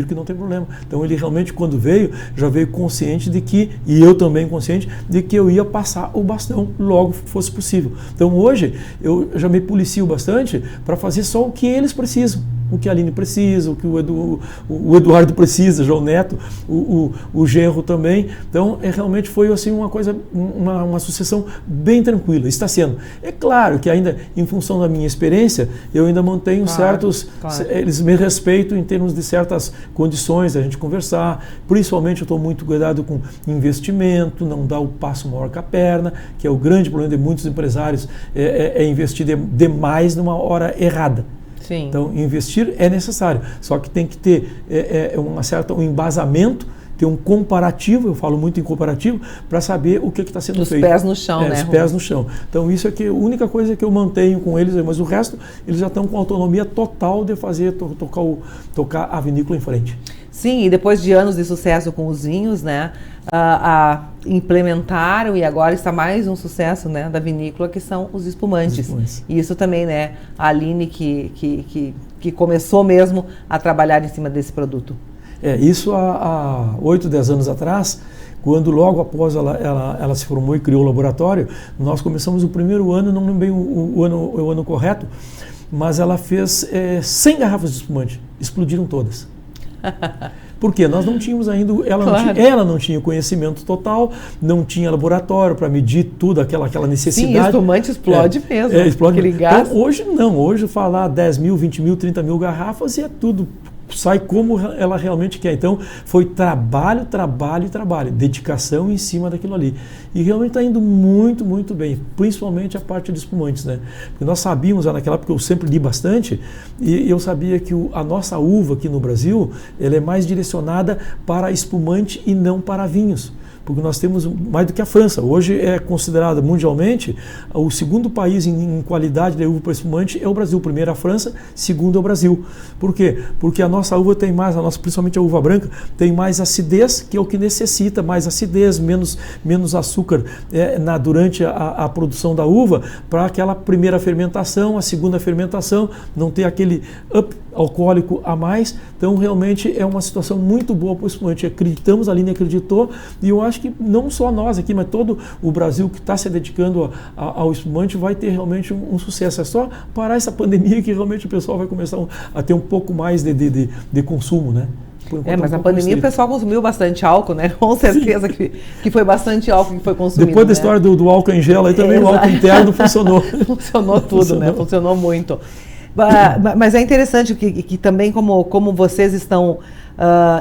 que não tem problema. Então ele realmente, quando veio, já veio consciente de que, e eu também consciente, de que eu ia passar o bastão logo que fosse possível. Então hoje eu já me policio bastante para fazer só o que eles precisam. O que a Aline precisa, o que o Eduardo precisa, João Neto, o genro também. Então, realmente foi assim uma coisa, uma sucessão bem tranquila. Está sendo. É claro que ainda, em função da minha experiência, eu ainda mantenho certos... Claro. Eles me respeitam em termos de certas condições, a gente conversar. Principalmente, eu estou muito cuidado com investimento, não dar o passo maior que a perna, que é o grande problema de muitos empresários, é investir demais numa hora errada. Sim. Então, investir é necessário, só que tem que ter um embasamento, ter um comparativo, eu falo muito em comparativo, para saber o que está sendo feito. Os pés no chão, né? Os pés no chão. Então, isso é a única coisa que eu mantenho com eles, mas o resto, eles já estão com autonomia total de fazer, tocar a vinícola em frente. Sim, e depois de anos de sucesso com os vinhos, né, implementaram, e agora está mais um sucesso, né, da vinícola, que são os espumantes. E isso também, né, a Aline que começou mesmo a trabalhar em cima desse produto. Isso há 8, 10 anos atrás, quando logo após ela se formou e criou o laboratório, nós começamos o primeiro ano, não lembro bem o ano correto, mas ela fez 100 garrafas de espumante, explodiram todas. Por quê? Nós não tínhamos ainda, ela não tinha conhecimento total, não tinha laboratório para medir tudo, aquela necessidade. Sim, espumante explode mesmo. Explode. Aquele gás. Então, hoje não, hoje falar 10 mil, 20 mil, 30 mil garrafas e é tudo sai como ela realmente quer. Então, foi trabalho, trabalho e trabalho, dedicação em cima daquilo ali. E realmente está indo muito, muito bem, principalmente a parte de espumantes, né? Porque nós sabíamos, naquela época eu sempre li bastante, e eu sabia que a nossa uva aqui no Brasil, ela é mais direcionada para espumante e não para vinhos. Porque nós temos mais do que a França. Hoje é considerada mundialmente o segundo país em qualidade de uva para espumante é o Brasil. Primeiro a França, segundo é o Brasil. Por quê? Porque a nossa uva tem mais, principalmente a uva branca, tem mais acidez, que é o que necessita, mais acidez, menos açúcar durante a produção da uva, para aquela primeira fermentação, a segunda fermentação, não ter aquele up alcoólico a mais. Então realmente é uma situação muito boa para o espumante. Acreditamos, a Aline acreditou, e eu acho que não só nós aqui, mas todo o Brasil que está se dedicando ao espumante vai ter realmente um sucesso. É só parar essa pandemia que realmente o pessoal vai começar a ter um pouco mais de consumo, né? Mas na pandemia o pessoal consumiu bastante álcool, né? Com certeza que foi bastante álcool que foi consumido. Depois da história do álcool em gel, aí também o álcool interno funcionou. Funcionou tudo, né? Funcionou muito. Mas é interessante que também como vocês estão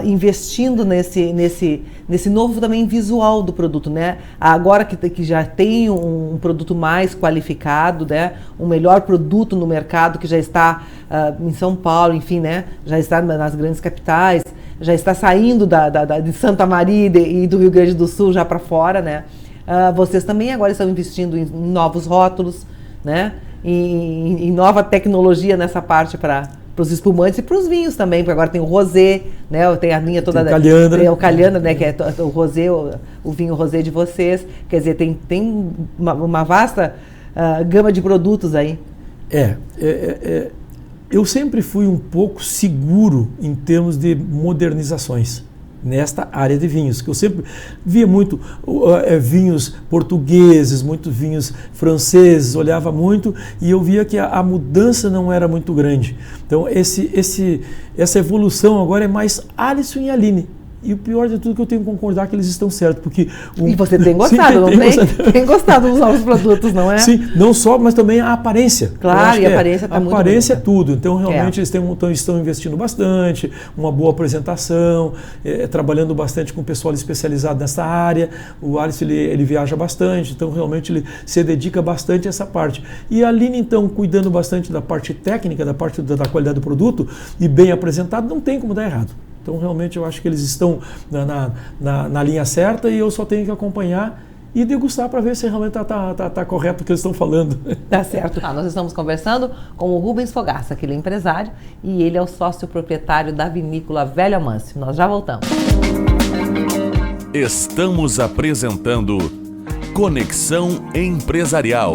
investindo nesse novo também visual do produto, né? Agora que já tem um produto mais qualificado, né? Um melhor produto no mercado que já está em São Paulo, enfim, né? Já está nas grandes capitais, já está saindo de Santa Maria e do Rio Grande do Sul já para fora, né? Vocês também agora estão investindo em novos rótulos, né? Em nova tecnologia nessa parte para os espumantes e para os vinhos também, porque agora tem o rosé, né? Tem a linha toda o calhandra. O calhandra, né? Que é o rosé, o vinho rosé de vocês. Quer dizer, tem uma vasta gama de produtos aí. Eu sempre fui um pouco seguro em termos de modernizações nesta área de vinhos, que eu sempre via muito vinhos portugueses, muitos vinhos franceses, olhava muito e eu via que a mudança não era muito grande. Então essa evolução agora é mais Alisson e Aline. E o pior de tudo é que eu tenho que concordar que eles estão certos, porque... E você tem gostado, sim, não tem? Tem gostado dos novos produtos, não é? Sim, não só, mas também a aparência. Claro, e a aparência está muito bonita. A aparência é tudo, então realmente eles estão investindo bastante, uma boa apresentação, trabalhando bastante com o pessoal especializado nessa área. O Alisson, ele viaja bastante, então realmente ele se dedica bastante a essa parte. E a Aline, então, cuidando bastante da parte técnica, da parte da qualidade do produto, e bem apresentado, não tem como dar errado. Então, realmente, eu acho que eles estão na linha certa e eu só tenho que acompanhar e degustar para ver se realmente está correto o que eles estão falando. Tá certo. Nós estamos conversando com o Rubens Fogaça, que ele é empresário e ele é o sócio proprietário da vinícola Velho Amâncio. Nós já voltamos. Estamos apresentando Conexão Empresarial.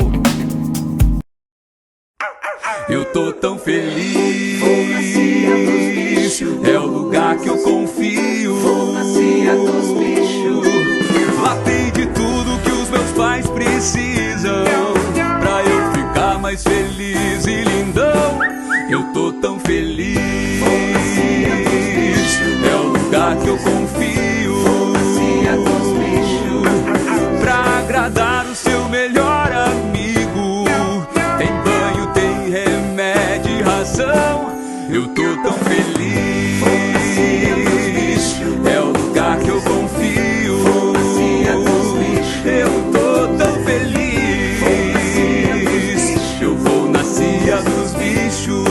Eu tô tão feliz, é o lugar que eu confio. Lá tem de tudo que os meus pais precisam pra eu ficar mais feliz e lindão. Eu tô tão feliz, é o lugar que eu confio pra agradar o seu melhor amigo. Tem banho, tem remédio e ração. Eu tô tão feliz, é o lugar que eu confio. Eu tô tão feliz, eu vou na cia dos bichos.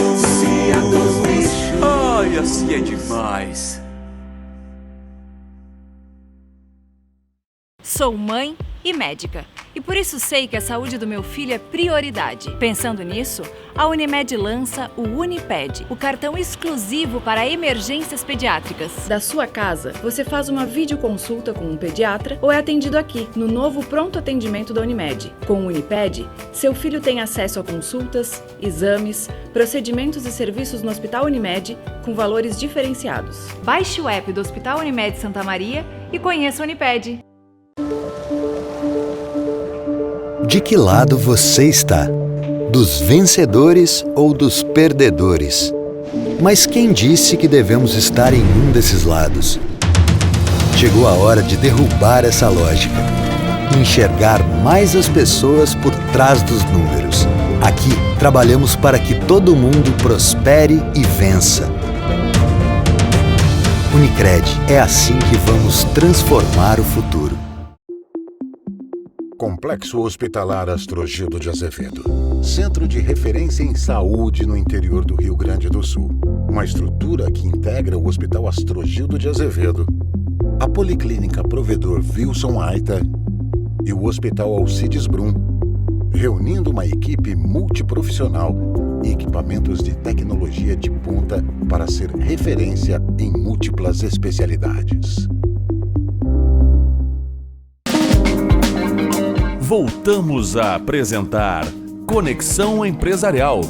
Olha, se é demais. Sou mãe e médica, e por isso sei que a saúde do meu filho é prioridade. Pensando nisso, a Unimed lança o Uniped, o cartão exclusivo para emergências pediátricas. Da sua casa, você faz uma videoconsulta com um pediatra ou é atendido aqui, no novo pronto atendimento da Unimed. Com o Uniped, seu filho tem acesso a consultas, exames, procedimentos e serviços no Hospital Unimed com valores diferenciados. Baixe o app do Hospital Unimed Santa Maria e conheça o Uniped. De que lado você está? Dos vencedores ou dos perdedores? Mas quem disse que devemos estar em um desses lados? Chegou a hora de derrubar essa lógica e enxergar mais as pessoas por trás dos números. Aqui, trabalhamos para que todo mundo prospere e vença. Unicred, é assim que vamos transformar o futuro. Complexo Hospitalar Astrogildo de Azevedo. Centro de referência em saúde no interior do Rio Grande do Sul. Uma estrutura que integra o Hospital Astrogildo de Azevedo, a Policlínica Provedor Wilson Aita e o Hospital Alcides Brum, reunindo uma equipe multiprofissional e equipamentos de tecnologia de ponta para ser referência em múltiplas especialidades. Voltamos a apresentar Conexão Empresarial.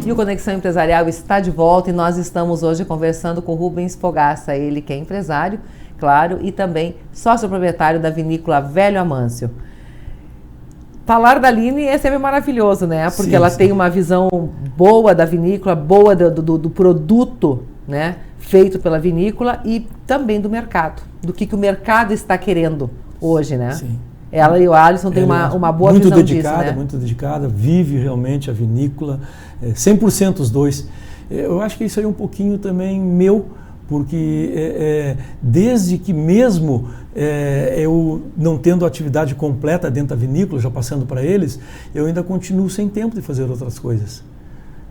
E o Conexão Empresarial está de volta e nós estamos hoje conversando com Rubens Fogaça, ele que é empresário, claro, e também sócio proprietário da vinícola Velho Amâncio. Falar da Aline é sempre maravilhoso, né? Porque sim, ela sim. tem uma visão boa da vinícola, boa do produto, né? Feito pela vinícola e também do mercado, do que o mercado está querendo hoje, né? Sim. Ela e o Alisson têm uma boa muito visão dedicada, disso, né? Muito dedicada, vive realmente a vinícola, 100% os dois. Eu acho que isso aí é um pouquinho também meu, porque desde que mesmo eu não tendo atividade completa dentro da vinícola, já passando para eles, eu ainda continuo sem tempo de fazer outras coisas.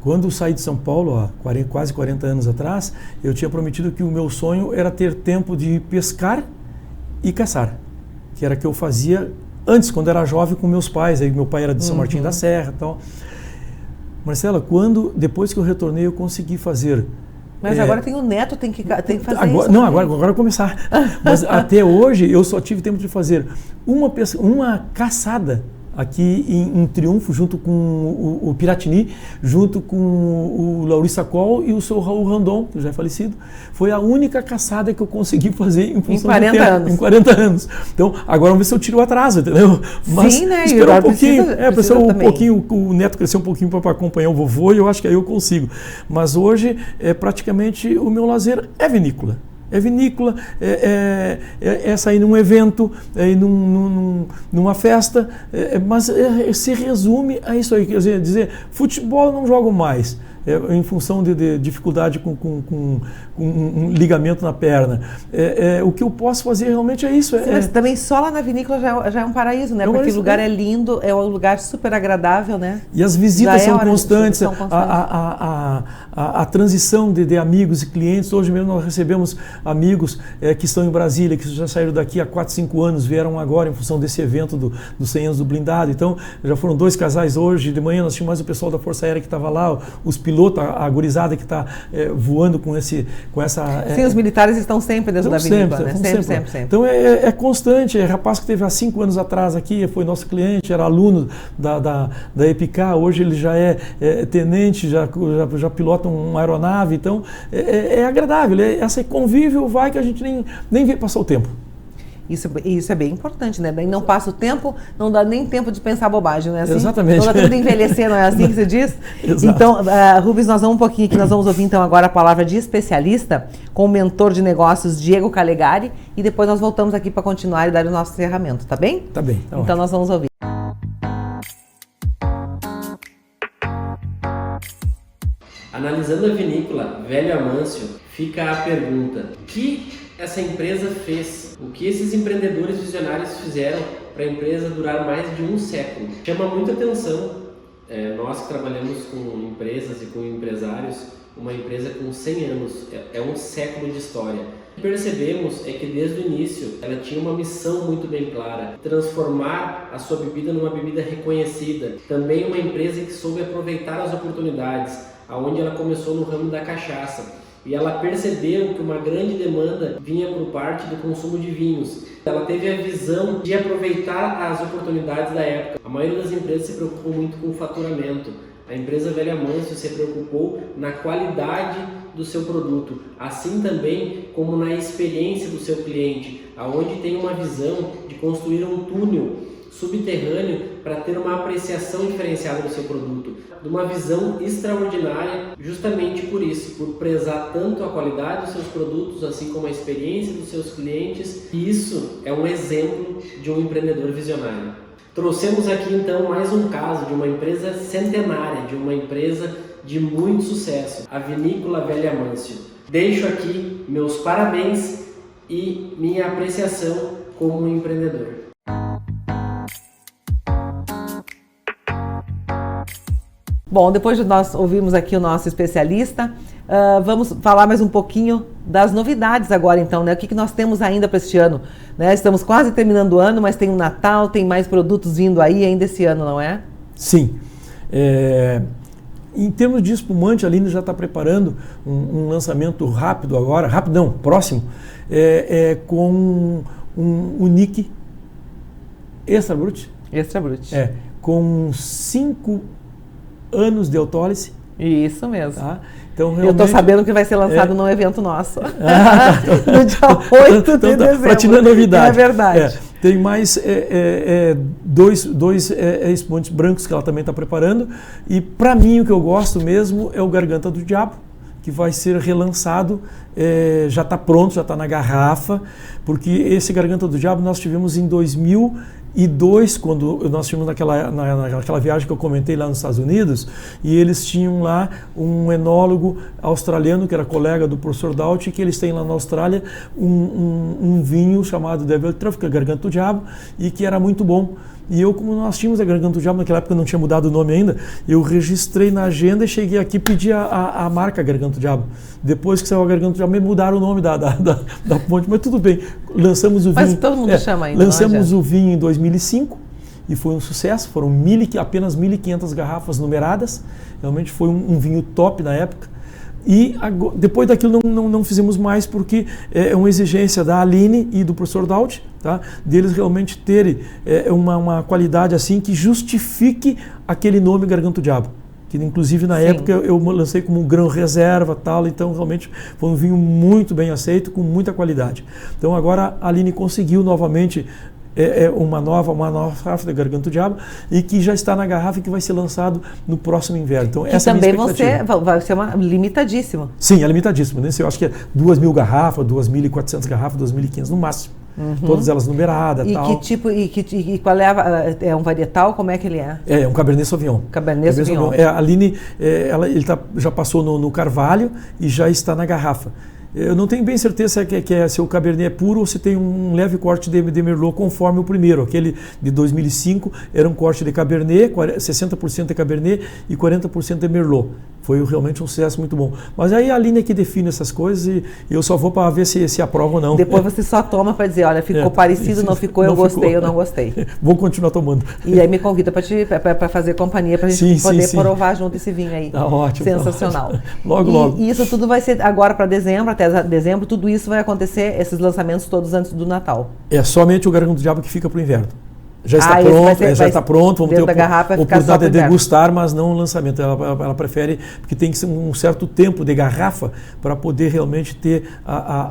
Quando eu saí de São Paulo, há quase 40 anos atrás, eu tinha prometido que o meu sonho era ter tempo de pescar e caçar, que era o que eu fazia antes, quando era jovem, com meus pais. Aí meu pai era de São Martinho da Serra e tal. Marcela, depois que eu retornei, eu consegui fazer... Mas agora tem o neto, tem que fazer agora, isso. Não, agora eu começar. Mas até hoje eu só tive tempo de fazer uma caçada aqui em Triunfo, junto com o Piratini, junto com o Laurice Sacol e o seu Raul Randon, que já é falecido. Foi a única caçada que eu consegui fazer em função em 40 do tempo, anos. em 40 anos. Então, agora vamos ver se eu tiro o atraso, entendeu? Mas sim, né? esperar um pouquinho, precisa um pouquinho, o neto crescer um pouquinho para acompanhar o vovô, e eu acho que aí eu consigo. Mas hoje, praticamente, o meu lazer é vinícola. É vinícola, é sair num evento, é ir numa festa, mas se resume a isso aí, quer dizer, futebol eu não jogo mais, em função de dificuldade com um ligamento na perna. O que eu posso fazer realmente é isso. Sim, mas também só lá na vinícola já é um paraíso, né? Porque o lugar é lindo, é um lugar super agradável, né? E as visitas são constantes, a transição de amigos e clientes. Hoje mesmo nós recebemos amigos que estão em Brasília, que já saíram daqui há 4, 5 anos, vieram agora em função desse evento dos 100 anos do blindado. Então, já foram 2 casais hoje, de manhã nós tínhamos mais o pessoal da Força Aérea que estava lá, os pilotos, a gurizada que está voando com essa... Sim, os militares estão sempre dentro da vinícola, né? Sempre. Então é constante, rapaz que teve há 5 anos atrás aqui, foi nosso cliente, era aluno da EPICA, hoje ele já é tenente, já pilota uma aeronave, então é agradável, esse convívio vai que a gente nem vê passar o tempo. Isso é bem importante, né? Daí não passa o tempo, não dá nem tempo de pensar bobagem, não é assim? Exatamente. Não dá tempo de envelhecer, não é assim que se diz? Exato. Então, Rubens, nós vamos um pouquinho aqui, nós vamos ouvir então agora a palavra de especialista com o mentor de negócios Diego Calegari e depois nós voltamos aqui para continuar e dar o nosso encerramento, tá bem? Tá bem. Tá então ótimo. Nós vamos ouvir. Analisando a vinícola Velho Amâncio, fica a pergunta: o que essa empresa fez? O que esses empreendedores visionários fizeram para a empresa durar mais de um século? Chama muita atenção, nós que trabalhamos com empresas e com empresários, uma empresa com 100 anos, é um século de história. O que percebemos é que desde o início ela tinha uma missão muito bem clara: transformar a sua bebida numa bebida reconhecida. Também uma empresa que soube aproveitar as oportunidades, aonde ela começou no ramo da cachaça. E ela percebeu que uma grande demanda vinha por parte do consumo de vinhos. Ela teve a visão de aproveitar as oportunidades da época. A maioria das empresas se preocupou muito com o faturamento. A empresa Velho Amâncio se preocupou na qualidade do seu produto, assim também como na experiência do seu cliente, aonde tem uma visão de construir um túnel subterrâneo para ter uma apreciação diferenciada do seu produto, de uma visão extraordinária, justamente por isso, por prezar tanto a qualidade dos seus produtos, assim como a experiência dos seus clientes. E isso é um exemplo de um empreendedor visionário. Trouxemos aqui então mais um caso de uma empresa centenária, de uma empresa de muito sucesso, a Vinícola Velho Amâncio. Deixo aqui meus parabéns e minha apreciação como empreendedor. Bom, depois de nós ouvirmos aqui o nosso especialista, vamos falar mais um pouquinho das novidades agora então, né? O que nós temos ainda para este ano, né? Estamos quase terminando o ano, mas tem o Natal, tem mais produtos vindo aí ainda esse ano, não é? Sim. Em termos de espumante, a Aline já está preparando um lançamento rápido agora, próximo, com um Unique Extra Brut. Extra Brut. Com 5 anos de autólise. Isso mesmo. Tá? Então, realmente, eu estou sabendo que vai ser lançado num evento nosso. No dia 8 de dezembro. Para te dar novidade. É verdade. Tem mais dois espumantes brancos que ela também está preparando. E para mim o que eu gosto mesmo é o Garganta do Diabo, que vai ser relançado, já está pronto, já está na garrafa, porque esse Garganta do Diabo nós tivemos em 2002, quando nós tínhamos naquela viagem que eu comentei lá nos Estados Unidos, e eles tinham lá um enólogo australiano que era colega do professor Daut, que eles têm lá na Austrália um vinho chamado Devil Truff, que é Garganta do Diabo, e que era muito bom. E eu, como nós tínhamos a Garganta do Diabo, naquela época eu não tinha mudado o nome ainda, eu registrei na agenda e cheguei aqui e pedi a marca Garganta do Diabo. Depois que saiu a Garganta do Diabo, me mudaram o nome da ponte, mas tudo bem. Lançamos o vinho. Mas todo mundo chama ainda. Lançamos o vinho em 2005 e foi um sucesso. Foram apenas 1.500 garrafas numeradas. Realmente foi um vinho top na época. E depois daquilo não fizemos mais, porque é uma exigência da Aline e do professor Daut, tá? Deles realmente terem uma qualidade assim que justifique aquele nome Garganta do Diabo. Que inclusive na época eu lancei como um grão reserva, tal, então realmente foi um vinho muito bem aceito, com muita qualidade. Então agora a Aline conseguiu novamente uma nova garrafa da Garganta do Diabo, e que já está na garrafa e que vai ser lançado no próximo inverno. Então, essa também é a minha expectativa. vai ser limitadíssimo. Sim, é limitadíssimo. Né? Eu acho que é 2.000 garrafas, 2.400 garrafas, 2.500 no máximo. Todas elas numeradas. E tal. que tipo, e qual é um varietal? Como é que ele é? É um Cabernet Sauvignon. Cabernet Sauvignon. A Aline, ele já passou no Carvalho e já está na garrafa. Eu não tenho bem certeza se o Cabernet é puro ou se tem um leve corte de Merlot conforme o primeiro. Aquele de 2005 era um corte de Cabernet, 60% de Cabernet e 40% de Merlot. Foi realmente um sucesso muito bom. Mas aí a Aline é que define essas coisas e eu só vou para ver se aprova ou não. Depois você só toma para dizer, olha, ficou parecido, não ficou, eu gostei, eu não gostei. Vou continuar tomando. E aí me convida para fazer companhia, para a gente poder provar junto esse vinho aí. Tá ótimo. Sensacional. Tá ótimo. Logo. E isso tudo vai ser agora para dezembro, até dezembro, tudo isso vai acontecer, esses lançamentos todos antes do Natal. É somente o Garganta do Diabo que fica para o inverno. Já está pronto, já está pronto, vamos ter a oportunidade de degustar, mas não o lançamento. Ela prefere, porque tem que ser um certo tempo de garrafa para poder realmente ter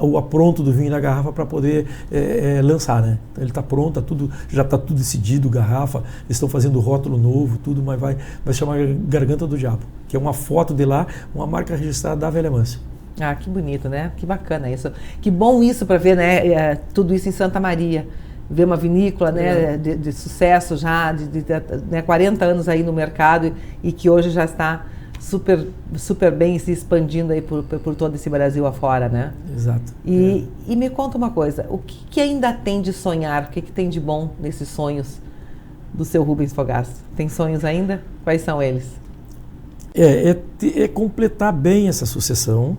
o apronto do vinho na garrafa para poder lançar, né? Então, ele está pronto, já está tudo decidido, garrafa, eles estão fazendo rótulo novo, tudo, mas vai chamar Garganta do Diabo, que é uma foto de lá, uma marca registrada da Velho Amâncio. Ah, que bonito, né? Que bacana isso. Que bom isso para ver, né? Tudo isso em Santa Maria. Ver uma vinícola, né, de sucesso já, de 40 anos aí no mercado e que hoje já está super bem se expandindo aí por todo esse Brasil afora, né? Exato. E me conta uma coisa, o que ainda tem de sonhar, o que tem de bom nesses sonhos do seu Rubens Fogaça? Tem sonhos ainda? Quais são eles? É completar bem essa sucessão,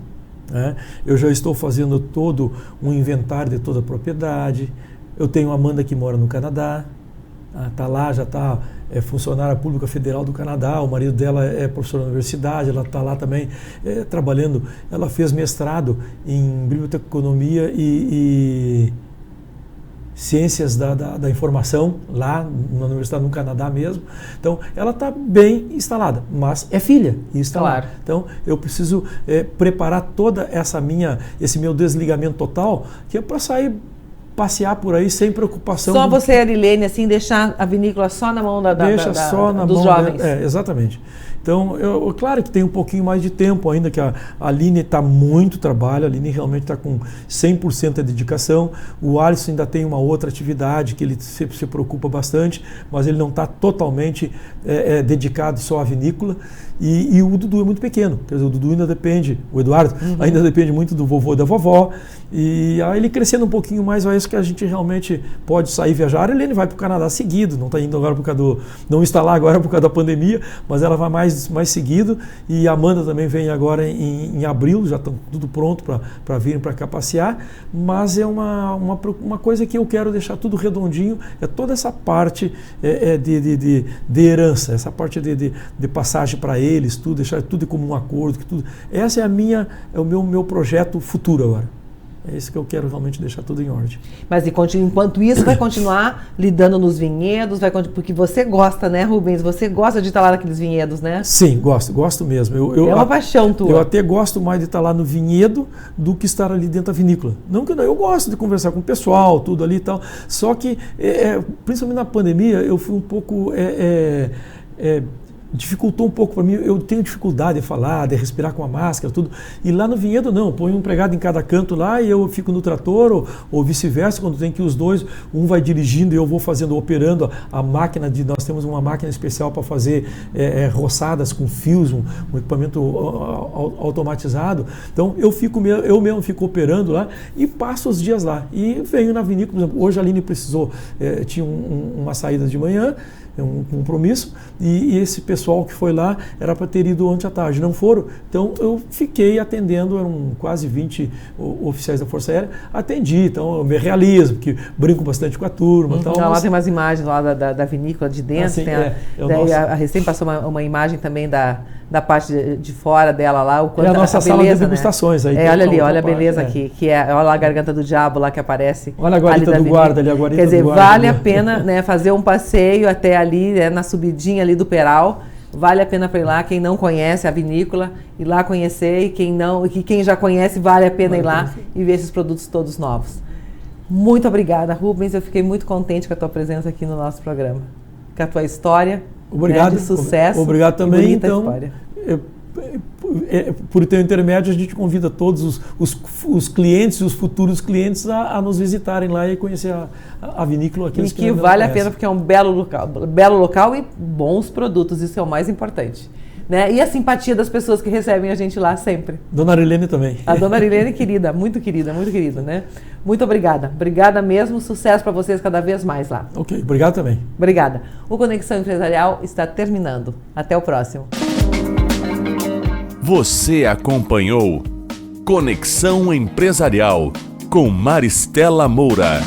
né? Eu já estou fazendo todo um inventário de toda a propriedade. Eu tenho a Amanda que mora no Canadá, está lá, já está funcionária pública federal do Canadá, o marido dela é professor da universidade, ela está lá também trabalhando. Ela fez mestrado em biblioteconomia e ciências da informação lá na universidade no Canadá mesmo. Então ela está bem instalada, mas é filha e está lá. Então eu preciso preparar toda esse meu desligamento total, que é para sair passear por aí sem preocupação. Só você e a Arilene, assim, deixar a vinícola só na mão dos jovens. Exatamente. Então, claro que tem um pouquinho mais de tempo ainda, que a Aline está muito trabalho, a Aline realmente está com 100% de dedicação, o Alisson ainda tem uma outra atividade que ele sempre se preocupa bastante, mas ele não está totalmente dedicado só à vinícola, e o Dudu é muito pequeno, quer dizer, o Dudu ainda depende, o Eduardo ainda depende muito do vovô e da vovó, e aí ele crescendo um pouquinho mais, é isso que a gente realmente pode sair viajar. Ele vai para o Canadá seguido, não está indo agora por causa não está lá agora por causa da pandemia, mas ela vai mais seguido, e a Amanda também vem agora em abril, já estão tudo pronto para virem para cá passear, mas é uma coisa que eu quero deixar tudo redondinho, é toda essa parte de herança, essa parte de passagem para eles, tudo, deixar tudo como um acordo, tudo. Essa é o meu projeto futuro agora. É isso que eu quero realmente deixar tudo em ordem. Mas enquanto isso, vai continuar lidando nos vinhedos, porque você gosta, né, Rubens? Você gosta de estar lá naqueles vinhedos, né? Sim, gosto mesmo. É uma paixão tua. Eu até gosto mais de estar lá no vinhedo do que estar ali dentro da vinícola. Não que eu gosto de conversar com o pessoal, tudo ali e tal. Só que, principalmente na pandemia, eu fui um pouco... dificultou um pouco para mim, eu tenho dificuldade de falar, de respirar com a máscara, tudo, e lá no vinhedo não, põe um empregado em cada canto lá e eu fico no trator, ou vice-versa, quando tem que ir os dois, um vai dirigindo e eu vou operando a máquina, nós temos uma máquina especial para fazer roçadas com fios, um equipamento automatizado, então eu mesmo fico operando lá e passo os dias lá, e venho na vinícola, por exemplo, hoje a Aline precisou, tinha uma saída de manhã, um compromisso, e esse pessoal que foi lá era para ter ido ontem à tarde, não foram, então eu fiquei atendendo, eram quase 20 oficiais da Força Aérea, atendi, então eu me realizo, porque brinco bastante com a turma. Tal, lá tem umas imagens lá da vinícola de dentro, assim, a recém passou uma imagem também da parte de fora dela lá, o quanto a nossa sala de degustações, né? Aí olha ali, olha a beleza aqui, olha lá a garganta do diabo lá que aparece. Olha a guarita do guarda ali, a guarita. Quer dizer, vale a pena, né, fazer um passeio até ali, na subidinha ali do Peral, vale a pena para ir lá, quem não conhece a vinícola, ir lá conhecer, e quem já conhece, vale a pena ir lá e ver esses produtos todos novos. Muito obrigada, Rubens, eu fiquei muito contente com a tua presença aqui no nosso programa, com a tua história. Obrigado, de sucesso. Obrigado também, então. História. Por teu intermédio, a gente convida todos os clientes e os futuros clientes a nos visitarem lá e conhecer a vinícola. Aqueles que vale a pena, porque é um belo local e bons produtos, isso é o mais importante. Né? E a simpatia das pessoas que recebem a gente lá sempre. Dona Arilene também. A Dona Arilene querida, muito querida, né? Muito obrigada. Obrigada mesmo, sucesso para vocês cada vez mais lá. Ok, obrigado também. Obrigada. O Conexão Empresarial está terminando. Até o próximo. Você acompanhou Conexão Empresarial com Maristela Moura.